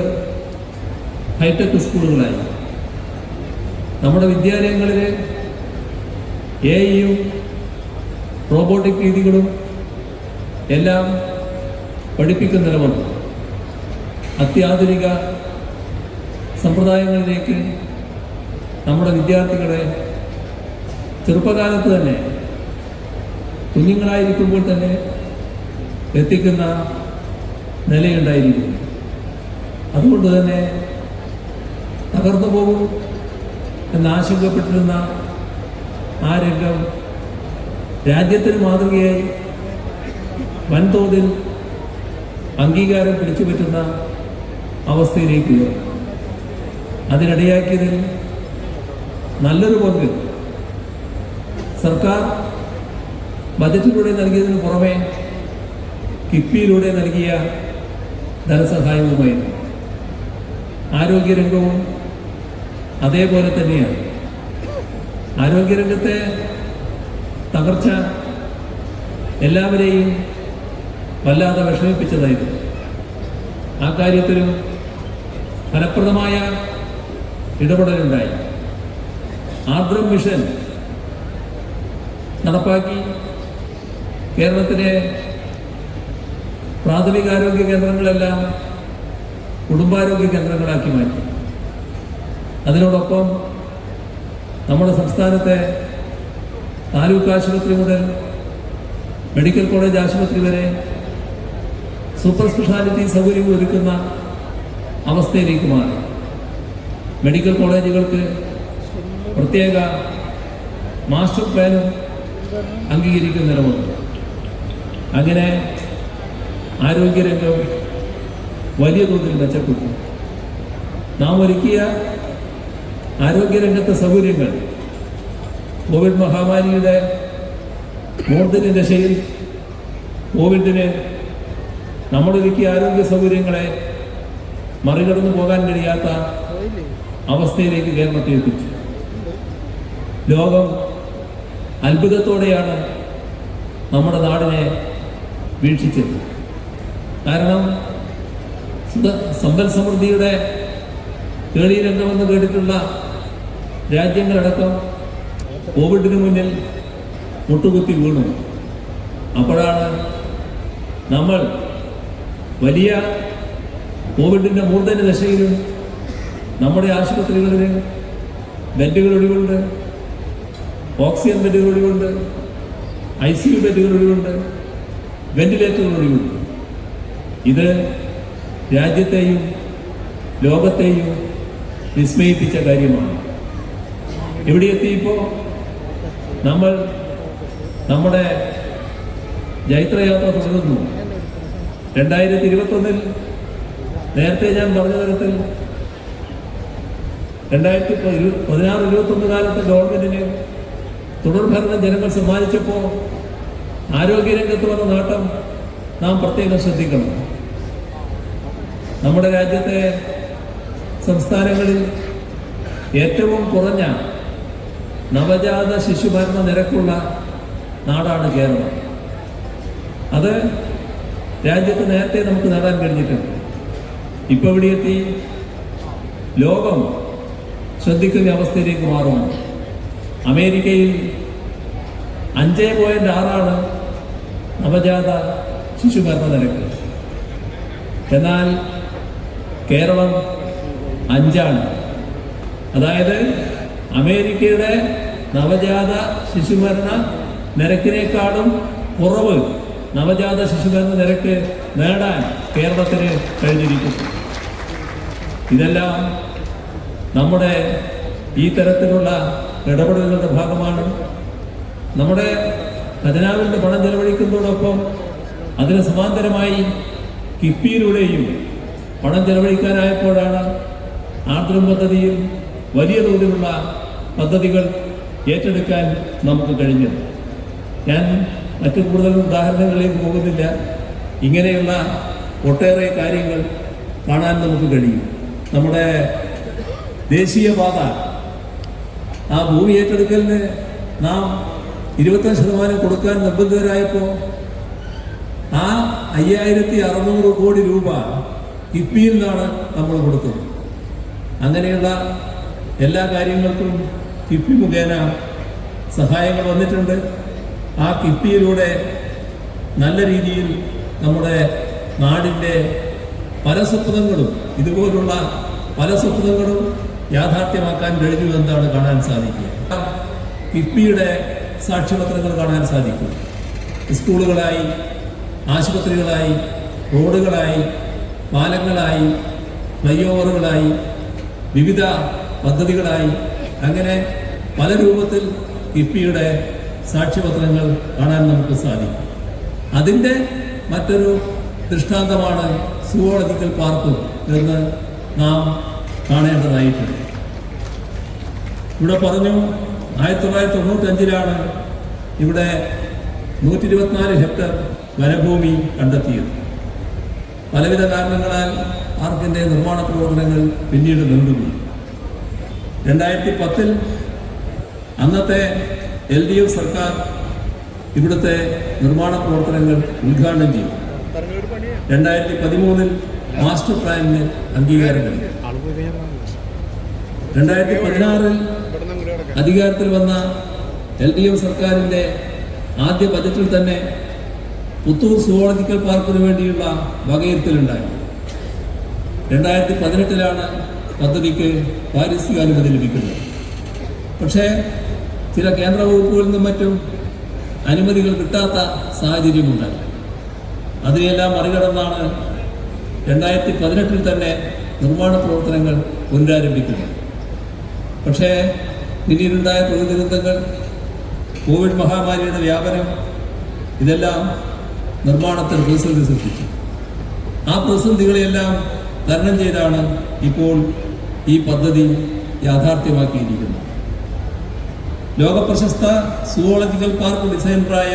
ഹൈടെക് സ്കൂളുകളായി. നമ്മുടെ വിദ്യാലയങ്ങളിൽ AI-യും റോബോട്ടിക് രീതികളും എല്ലാം പഠിപ്പിക്കുന്ന നിലവുണ്ട്. അത്യാധുനിക സമ്പ്രദായങ്ങളിലേക്ക് നമ്മുടെ വിദ്യാർത്ഥികളെ ചെറുപ്പകാലത്ത് തന്നെ, കുഞ്ഞുങ്ങളായിരിക്കുമ്പോൾ തന്നെ എത്തിക്കുന്ന നിലയുണ്ടായിരിക്കുന്നു. അതുകൊണ്ട് തന്നെ തകർന്നു പോകും എന്നാശങ്കപ്പെട്ടിരുന്ന ആ രംഗം രാജ്യത്തിന് മാതൃകയായി വൻതോതിൽ അംഗീകാരം പിടിച്ചുപറ്റുന്ന അവസ്ഥയിലേക്ക് ഉയർന്നു. അതിനിടയാക്കിയതിൽ നല്ലൊരു പങ്ക് സർക്കാർ ബജറ്റിലൂടെ നൽകിയതിനു പുറമെ കിഫ്ബിയിലൂടെ നൽകിയ ധനസഹായവുമായിരുന്നു. ആരോഗ്യരംഗവും അതേപോലെ തന്നെയാണ്. ആരോഗ്യരംഗത്തെ തകർച്ച എല്ലാവരെയും വല്ലാതെ വിഷമിപ്പിച്ചതായിരുന്നു. ആ കാര്യത്തിലും ഫലപ്രദമായ ഇടപെടലുണ്ടായി. ആർദ്രം മിഷൻ നടപ്പാക്കി കേരളത്തിലെ പ്രാഥമികാരോഗ്യ കേന്ദ്രങ്ങളെല്ലാം കുടുംബാരോഗ്യ കേന്ദ്രങ്ങളാക്കി മാറ്റി. അതിനോടൊപ്പം നമ്മുടെ സംസ്ഥാനത്തെ താലൂക്ക് ആശുപത്രി മുതൽ മെഡിക്കൽ കോളേജ് ആശുപത്രി വരെ സൂപ്പർ സ്പെഷ്യാലിറ്റി സൗകര്യങ്ങൾ ഒരുക്കുന്ന അവസ്ഥയിലേക്ക് മാറി. മെഡിക്കൽ കോളേജുകൾക്ക് പ്രത്യേക മാസ്റ്റർ പ്ലാനും അംഗീകരിക്കുന്ന നിലമുണ്ട്. അങ്ങനെ ആരോഗ്യരംഗം വലിയ തോതിൽ മെച്ചപ്പെട്ടു. നാം ഒരുക്കിയ ആരോഗ്യരംഗത്തെ സൗകര്യങ്ങൾ കോവിഡ് മഹാമാരിയുടെ മൂർധന്യ ദശയിൽ കോവിഡിന് നമ്മളൊരുക്കിയ ആരോഗ്യ സൗകര്യങ്ങളെ മറികടന്നു പോകാൻ കഴിയാത്ത അവസ്ഥയിലേക്ക് കേരളത്തെ എത്തിച്ചു. ലോകം അത്ഭുതത്തോടെയാണ് നമ്മുടെ നാടിനെ വീക്ഷിച്ചത്. കാരണം സമ്പൽ സമൃദ്ധിയുടെ കേളീരംഗമെന്ന് കേട്ടിട്ടുള്ള രാജ്യങ്ങളടക്കം കോവിഡിന് മുന്നിൽ മുട്ടുകുത്തി വീണു. അപ്പോഴാണ് നമ്മൾ വലിയ കോവിഡിൻ്റെ മൂർധന്യ ദശയിലും നമ്മുടെ ആശുപത്രികളിൽ ബെഡുകൾ ഒഴിവുണ്ട്, ഓക്സിജൻ ബെഡുകൾ ഒഴിവുണ്ട്, ICU ബെഡുകൾ ഒഴിവുണ്ട്, വെന്റിലേറ്ററുകൾ ഒഴിവുണ്ട്. ഇത് രാജ്യത്തെയും ലോകത്തെയും വിസ്മയിപ്പിച്ച കാര്യമാണ്. എവിടെ എത്തിയപ്പോൾ നമ്മൾ നമ്മുടെ ജൈത്രയാത്ര തുടരുന്നു. 2021 നേരത്തെ ഞാൻ പറഞ്ഞ തരത്തിൽ 2016-21 കാലത്തെ ഗവൺമെന്റിന് തുടർഭരണം ജനങ്ങൾ സമ്മാനിച്ചപ്പോൾ ആരോഗ്യരംഗത്ത് വന്ന നേട്ടം നാം പ്രത്യേകം ശ്രദ്ധിക്കണം. നമ്മുടെ രാജ്യത്തെ സംസ്ഥാനങ്ങളിൽ ഏറ്റവും കുറഞ്ഞ നവജാത ശിശുമരണ നിരക്കുള്ള നാടാണ് കേരളം. അത് രാജ്യത്ത് നേരത്തെ നമുക്ക് നേടാൻ കഴിഞ്ഞിട്ടുണ്ട്. ഇപ്പോൾ ഇവിടെ എത്തി ലോകം ശ്രദ്ധിക്കുന്ന അവസ്ഥയിലേക്ക് മാറുന്നു. അമേരിക്കയിൽ 5.6 നവജാത ശിശുമരണ നിരക്ക്. എന്നാൽ കേരളം 5. അതായത് അമേരിക്കയുടെ നവജാത ശിശുമരണ നിരക്കിനേക്കാളും കുറവ് നവജാത ശിശുമരണ നിരക്ക് നേടാൻ കേരളത്തിന് കഴിഞ്ഞിരിക്കുന്നു. ഇതെല്ലാം നമ്മുടെ ഈ തരത്തിലുള്ള ഇടപെടലുകളുടെ ഭാഗമാണ്. നമ്മുടെ ഖജനാവിൻ്റെ പണം ചെലവഴിക്കുന്നതോടൊപ്പം അതിന് സമാന്തരമായി കിഫ്ബിയിലൂടെയും പണം ചെലവഴിക്കാനായപ്പോഴാണ് ആർദ്രം പദ്ധതിയിൽ വലിയ തോതിലുള്ള പദ്ധതികൾ ഏറ്റെടുക്കാൻ നമുക്ക് കഴിഞ്ഞത്. ഞാൻ മറ്റു കൂടുതൽ ഉദാഹരണങ്ങളിലേക്ക് പോകുന്നില്ല. ഇങ്ങനെയുള്ള ഒട്ടേറെ കാര്യങ്ങൾ കാണാൻ നമുക്ക് കഴിയും. നമ്മുടെ ദേശീയപാത ആ ഭൂമി ഏറ്റെടുക്കലിന് നാം 25% കൊടുക്കാൻ നിർബന്ധിതരായപ്പോൾ ആ 5600 കോടി രൂപ കിഫ്ബിയിൽ നിന്നാണ് നമ്മൾ കൊടുത്തത്. അങ്ങനെയുള്ള എല്ലാ കാര്യങ്ങൾക്കും കിഫ്ബി മുഖേന സഹായങ്ങൾ വന്നിട്ടുണ്ട്. ആ കിഫ്ബിയിലൂടെ നല്ല രീതിയിൽ നമ്മുടെ നാടിൻ്റെ പല സ്വപ്നങ്ങളും ഇതുപോലുള്ള പല സ്വപ്നങ്ങളും യാഥാർത്ഥ്യമാക്കാൻ കഴിഞ്ഞു എന്നാണ് കാണാൻ സാധിക്കുക. കിഫ്ബിയുടെ സാക്ഷ്യപത്രങ്ങൾ കാണാൻ സാധിക്കും. സ്കൂളുകളായി, ആശുപത്രികളായി, റോഡുകളായി, പാലങ്ങളായി, ഫ്ലൈ ഓവറുകളായി, വിവിധ പദ്ധതികളായി, അങ്ങനെ പല രൂപത്തിൽ കിഫ്ബിയുടെ സാക്ഷ്യപത്രങ്ങൾ കാണാൻ നമുക്ക് സാധിക്കും. അതിൻ്റെ മറ്റൊരു ദൃഷ്ടാന്തമാണ് സുവോളജിക്കൽ പാർക്ക് എന്ന് നാം കാണേണ്ടതായിട്ടുണ്ട്. ഇവിടെ പറഞ്ഞു 1995 ഇവിടെ 124 ഹെക്ടർ വനഭൂമി കണ്ടെത്തിയത്. പലവിധ കാരണങ്ങളാൽ പാർക്കിൻ്റെ നിർമ്മാണ പ്രവർത്തനങ്ങൾ പിന്നീട് നീണ്ടുപോയി. 2010 അന്നത്തെ LDF സർക്കാർ ഇവിടുത്തെ നിർമ്മാണ പ്രവർത്തനങ്ങൾ ഉദ്ഘാടനം ചെയ്തു. 2013 മാസ്റ്റർ പ്ലാനിന് അംഗീകാരം നൽകി. 2016 അധികാരത്തിൽ വന്ന LDF സർക്കാരിൻ്റെ ആദ്യ ബജറ്റിൽ തന്നെ പുത്തൂർ സുവോളജിക്കൽ പാർക്കിന് വേണ്ടിയുള്ള വകയിരുത്തലുണ്ടായി. 2018 പദ്ധതിക്ക് പാരിസ്ഥിതികാനുമതി ലഭിക്കുന്നത്. പക്ഷേ ചില കേന്ദ്ര വകുപ്പുകളിൽ നിന്നും മറ്റും അനുമതികൾ കിട്ടാത്ത സാഹചര്യമുണ്ടായി. അതിനെല്ലാം മറികടന്നാണ് 2018 തന്നെ നിർമ്മാണ പ്രവർത്തനങ്ങൾ പുനരാരംഭിക്കുന്നത്. പക്ഷേ പിന്നീടുണ്ടായ പ്രതിദുരന്തങ്ങൾ, കോവിഡ് മഹാമാരിയുടെ വ്യാപനം, ഇതെല്ലാം നിർമ്മാണത്തിൽ പ്രതിസന്ധി സൃഷ്ടിച്ചു. ആ പ്രതിസന്ധികളെല്ലാം തരണം ചെയ്താണ് ഇപ്പോൾ ഈ പദ്ധതി യാഥാർത്ഥ്യമാക്കിയിരിക്കുന്നത്. ലോകപ്രശസ്ത സുവോളജിക്കൽ പാർക്ക് ഡിസൈനറായ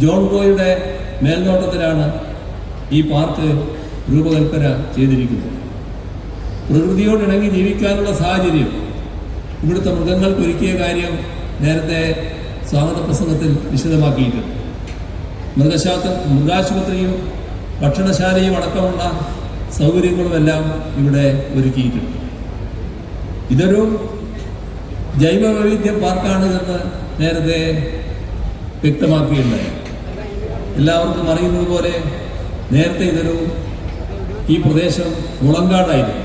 ജോൺ ഗോയുടെ മേൽനോട്ടത്തിലാണ് ഈ പാർക്ക് രൂപകൽപ്പന ചെയ്തിരിക്കുന്നത്. പ്രകൃതിയോടിണങ്ങി ജീവിക്കാനുള്ള സാഹചര്യം ഇവിടുത്തെ മൃഗങ്ങൾക്ക് ഒരുക്കിയ കാര്യം നേരത്തെ സ്വാഗത പ്രസംഗത്തിൽ വിശദമാക്കിയിട്ടുണ്ട്. മൃഗാശുപത്രിയും ഭക്ഷണശാലയും അടക്കമുള്ള സൗകര്യങ്ങളുമെല്ലാം ഇവിടെ ഒരുക്കിയിട്ടുണ്ട്. ഇതൊരു ജൈവ വൈവിധ്യ പാർക്കാണ് എന്ന് നേരത്തെ വ്യക്തമാക്കിയിട്ടുണ്ടായി. എല്ലാവർക്കും അറിയുന്നത് പോലെ നേരത്തെ ഈ പ്രദേശം മുളങ്കാടായിരുന്നു.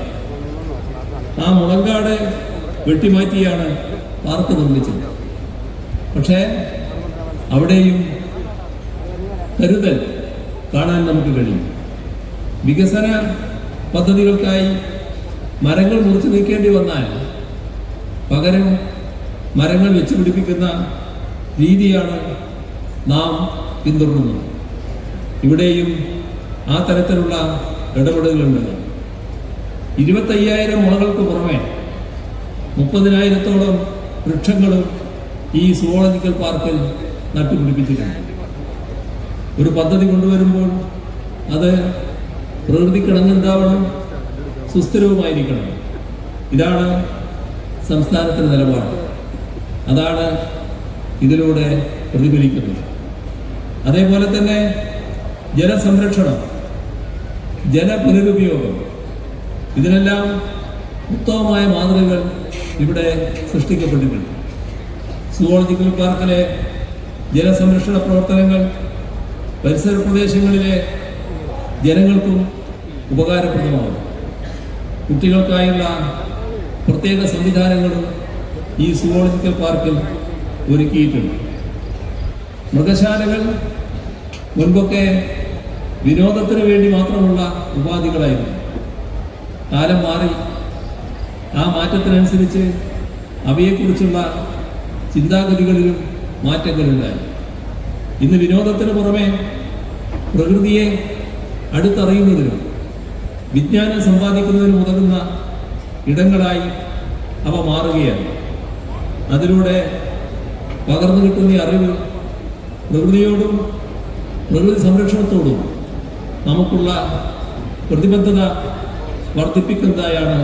ആ മുളങ്കാട് വെട്ടിമാറ്റിയാണ് പാർക്ക് നിർമ്മിച്ചത്. പക്ഷേ അവിടെയും കരുതൽ കാണാൻ നമുക്ക് കഴിയും. വികസന പദ്ധതികൾക്കായി മരങ്ങൾ മുറിച്ചു നീക്കേണ്ടി വന്നാൽ പകരം മരങ്ങൾ വെച്ച് പിടിപ്പിക്കുന്ന രീതിയാണ് നാം പിന്തുടരുന്നത്. ഇവിടെയും ആ തരത്തിലുള്ള ഇടപെടലുകളുണ്ട്. 25,000 മുളകൾക്ക് പുറമെ 30,000-ഓളം വൃക്ഷങ്ങളും ഈ സുവോളജിക്കൽ പാർക്കിൽ നട്ടുപിടിപ്പിച്ചിട്ടുണ്ട്. ഒരു പദ്ധതി കൊണ്ടുവരുമ്പോൾ അത് പ്രകൃതിക്കിണങ്ങുണ്ടാവണം, സുസ്ഥിരവുമായിരിക്കണം. ഇതാണ് സംസ്ഥാനത്തിൻ്റെ നിലപാട്. അതാണ് ഇതിലൂടെ പ്രതിഫലിക്കുന്നത്. അതേപോലെ തന്നെ ജലസംരക്ഷണം, ജലപുനരുപയോഗം, ഇതിനെല്ലാം ഉത്തമമായ മാതൃകകൾ ഇവിടെ സൃഷ്ടിക്കപ്പെട്ടിട്ടുണ്ട്. സുവോളജിക്കൽ പാർക്കിലെ ജലസംരക്ഷണ പ്രവർത്തനങ്ങൾ പരിസര പ്രദേശങ്ങളിലെ ജനങ്ങൾക്കും ഉപകാരപ്രദമാകും. കുട്ടികൾക്കായുള്ള പ്രത്യേക സംവിധാനങ്ങളും ഈ സുവോളജിക്കൽ പാർക്കിൽ ഒരുക്കിയിട്ടുണ്ട്. മൃഗശാലകൾ മുൻപൊക്കെ വിനോദത്തിന് വേണ്ടി മാത്രമുള്ള ഉപാധികളായിരുന്നു. കാലം മാറി. ആ മാറ്റത്തിനനുസരിച്ച് അവയെക്കുറിച്ചുള്ള ചിന്താഗതികളിലും മാറ്റങ്ങളുണ്ടായി. ഇന്ന് വിനോദത്തിന് പുറമെ പ്രകൃതിയെ അടുത്തറിയുന്നതിനും വിജ്ഞാനം സമ്പാദിക്കുന്നതിനും ഉതകുന്ന ഇടങ്ങളായി അവ മാറുകയാണ്. അതിലൂടെ പകർന്നു കിട്ടുന്ന അറിവ് പ്രകൃതിയോടും പ്രകൃതി സംരക്ഷണത്തോടും നമുക്കുള്ള പ്രതിബദ്ധത വർദ്ധിപ്പിക്കുന്നതായാണ്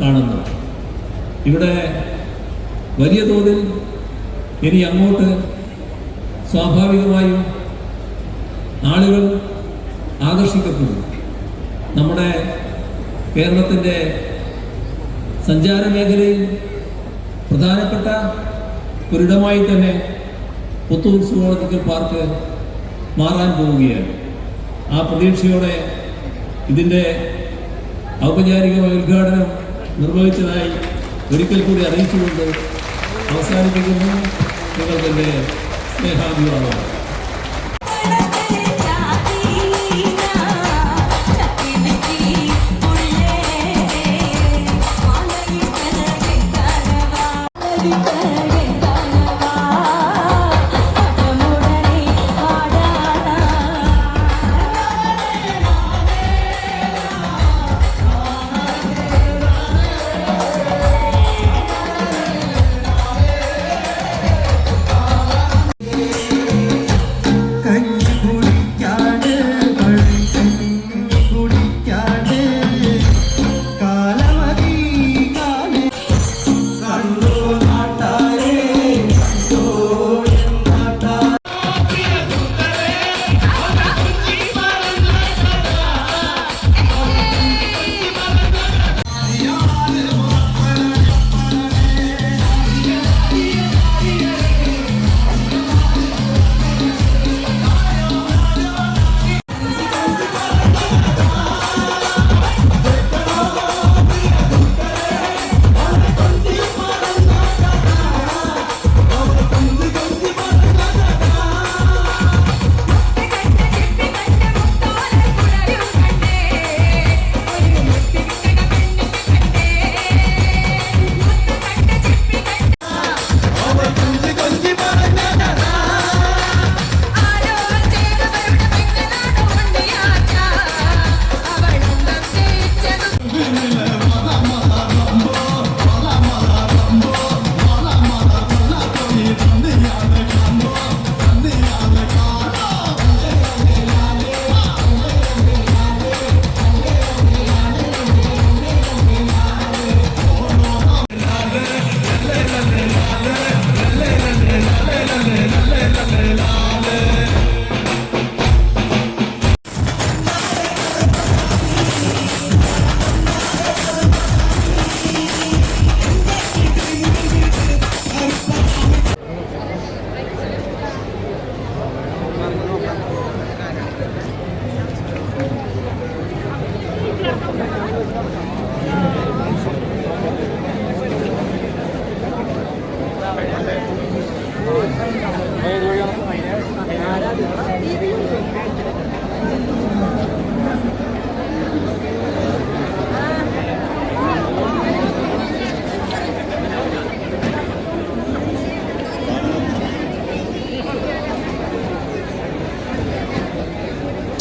കാണുന്നത്. ഇവിടെ വലിയ തോതിൽ ഇനി അങ്ങോട്ട് സ്വാഭാവികമായും ആളുകൾ ആകർഷിക്കപ്പെടും. നമ്മുടെ കേരളത്തിൻ്റെ സഞ്ചാര മേഖലയിൽ പ്രധാനപ്പെട്ട ഒരിടമായി തന്നെ പുത്തൂർ സുവോളജിക്കൽ പാർക്ക് മാറാൻ പോവുകയാണ്. ആ പ്രതീക്ഷയോടെ ഇതിൻ്റെ ഔപചാരികമായ ഉദ്ഘാടനം നിർവഹിച്ചതായി ഒരിക്കൽ കൂടി അറിയിച്ചുകൊണ്ട് അവസാനിപ്പിക്കുന്നു. നിങ്ങൾക്കെൻ്റെ സ്നേഹാഭിവാദം. കുടിക്കാട്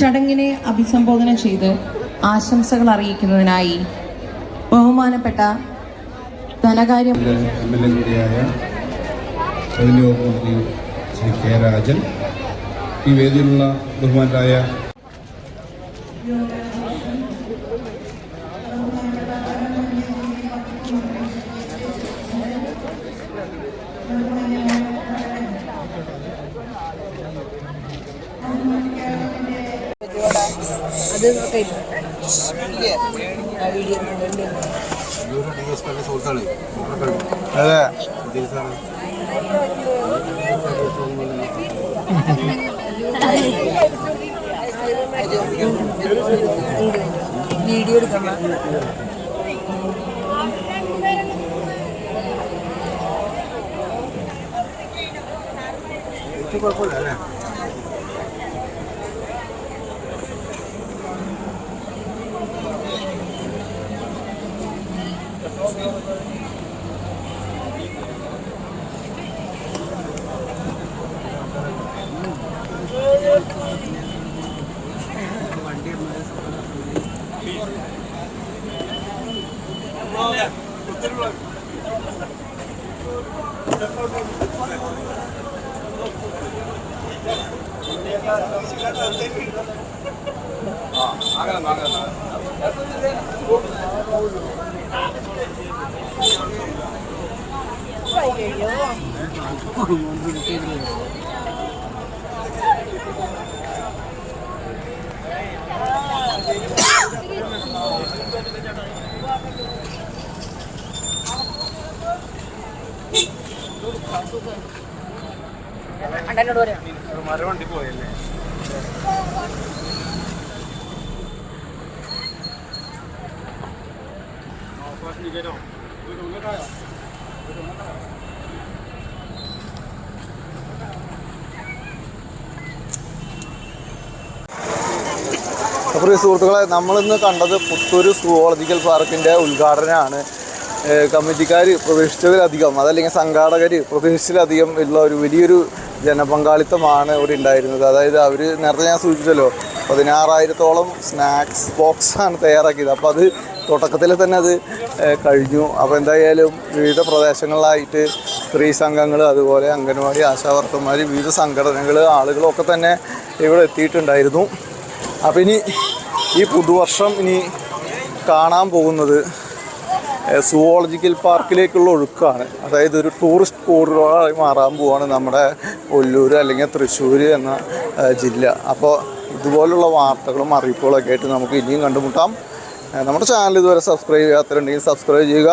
ചടങ്ങിനെ അഭിസംബോധന ചെയ്ത് ആശംസകൾ അറിയിക്കുന്നതിനായി ബഹുമാനപ്പെട്ട ധനകാര്യ MLA കൂടിയായ റവന്യൂ വകുപ്പ് മന്ത്രി ശ്രീ കെ രാജൻ, ഈ വേദിയിലുള്ള ബഹുമാനരായ വീഡിയോ എടുക്കണം. മരവണ്ടി പോയല്ലേ? അപ്പോൾ ഈ സുഹൃത്തുക്കളെ, നമ്മളിന്ന് കണ്ടത് പുത്തൂർ സുവോളജിക്കൽ പാർക്കിൻ്റെ ഉദ്ഘാടനമാണ്. കമ്മിറ്റിക്കാർ പ്രതീക്ഷിച്ചതിലധികം, അതല്ലെങ്കിൽ സംഘാടകർ പ്രതീക്ഷിച്ചതിലധികം ഉള്ള ഒരു വലിയൊരു ജനപങ്കാളിത്തമാണ് ഇവിടെ ഉണ്ടായിരുന്നത്. അതായത് അവർ നേരത്തെ ഞാൻ സൂചിപ്പിച്ചല്ലോ 16,000-ഓളം സ്നാക്സ് ബോക്സാണ് തയ്യാറാക്കിയത്. അപ്പോൾ അത് തുടക്കത്തിൽ തന്നെ അത് കഴിഞ്ഞു. അപ്പോൾ എന്തായാലും വിവിധ പ്രദേശങ്ങളിലായിട്ട് സ്ത്രീ സംഘങ്ങൾ, അതുപോലെ അംഗൻവാടി ആശാവർക്കർമാർ, വിവിധ സംഘടനകൾ, ആളുകളൊക്കെ തന്നെ ഇവിടെ എത്തിയിട്ടുണ്ടായിരുന്നു. അപ്പോൾ ഇനി ഈ പുതുവർഷം ഇനി കാണാൻ പോകുന്നത് സുവോളജിക്കൽ പാർക്കിലേക്കുള്ള ഒഴുക്കാണ്. അതായത് ഒരു ടൂറിസ്റ്റ് കോറിഡോറായി മാറാൻ പോവാണ് നമ്മുടെ ഒല്ലൂർ അല്ലെങ്കിൽ തൃശ്ശൂർ എന്ന ജില്ല. അപ്പോൾ ഇതുപോലുള്ള വാർത്തകളും അറിയിപ്പുകളൊക്കെ ആയിട്ട് നമുക്ക് ഇനിയും കണ്ടുമുട്ടാം. നമ്മുടെ ചാനൽ ഇതുവരെ സബ്സ്ക്രൈബ് ചെയ്യാത്തവരുണ്ടെങ്കിൽ സബ്സ്ക്രൈബ് ചെയ്യുക.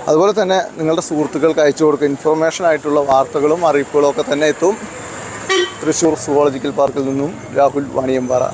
അതുപോലെ തന്നെ നിങ്ങളുടെ സുഹൃത്തുക്കൾക്ക് അയച്ചു കൊടുക്കുക. ഇൻഫർമേഷൻ ആയിട്ടുള്ള വാർത്തകളും അറിയിപ്പുകളും ഒക്കെ തന്നെ എത്തും. തൃശ്ശൂർ സുവോളജിക്കൽ പാർക്കിൽ നിന്നും രാഹുൽ വാണിയമ്പാറ.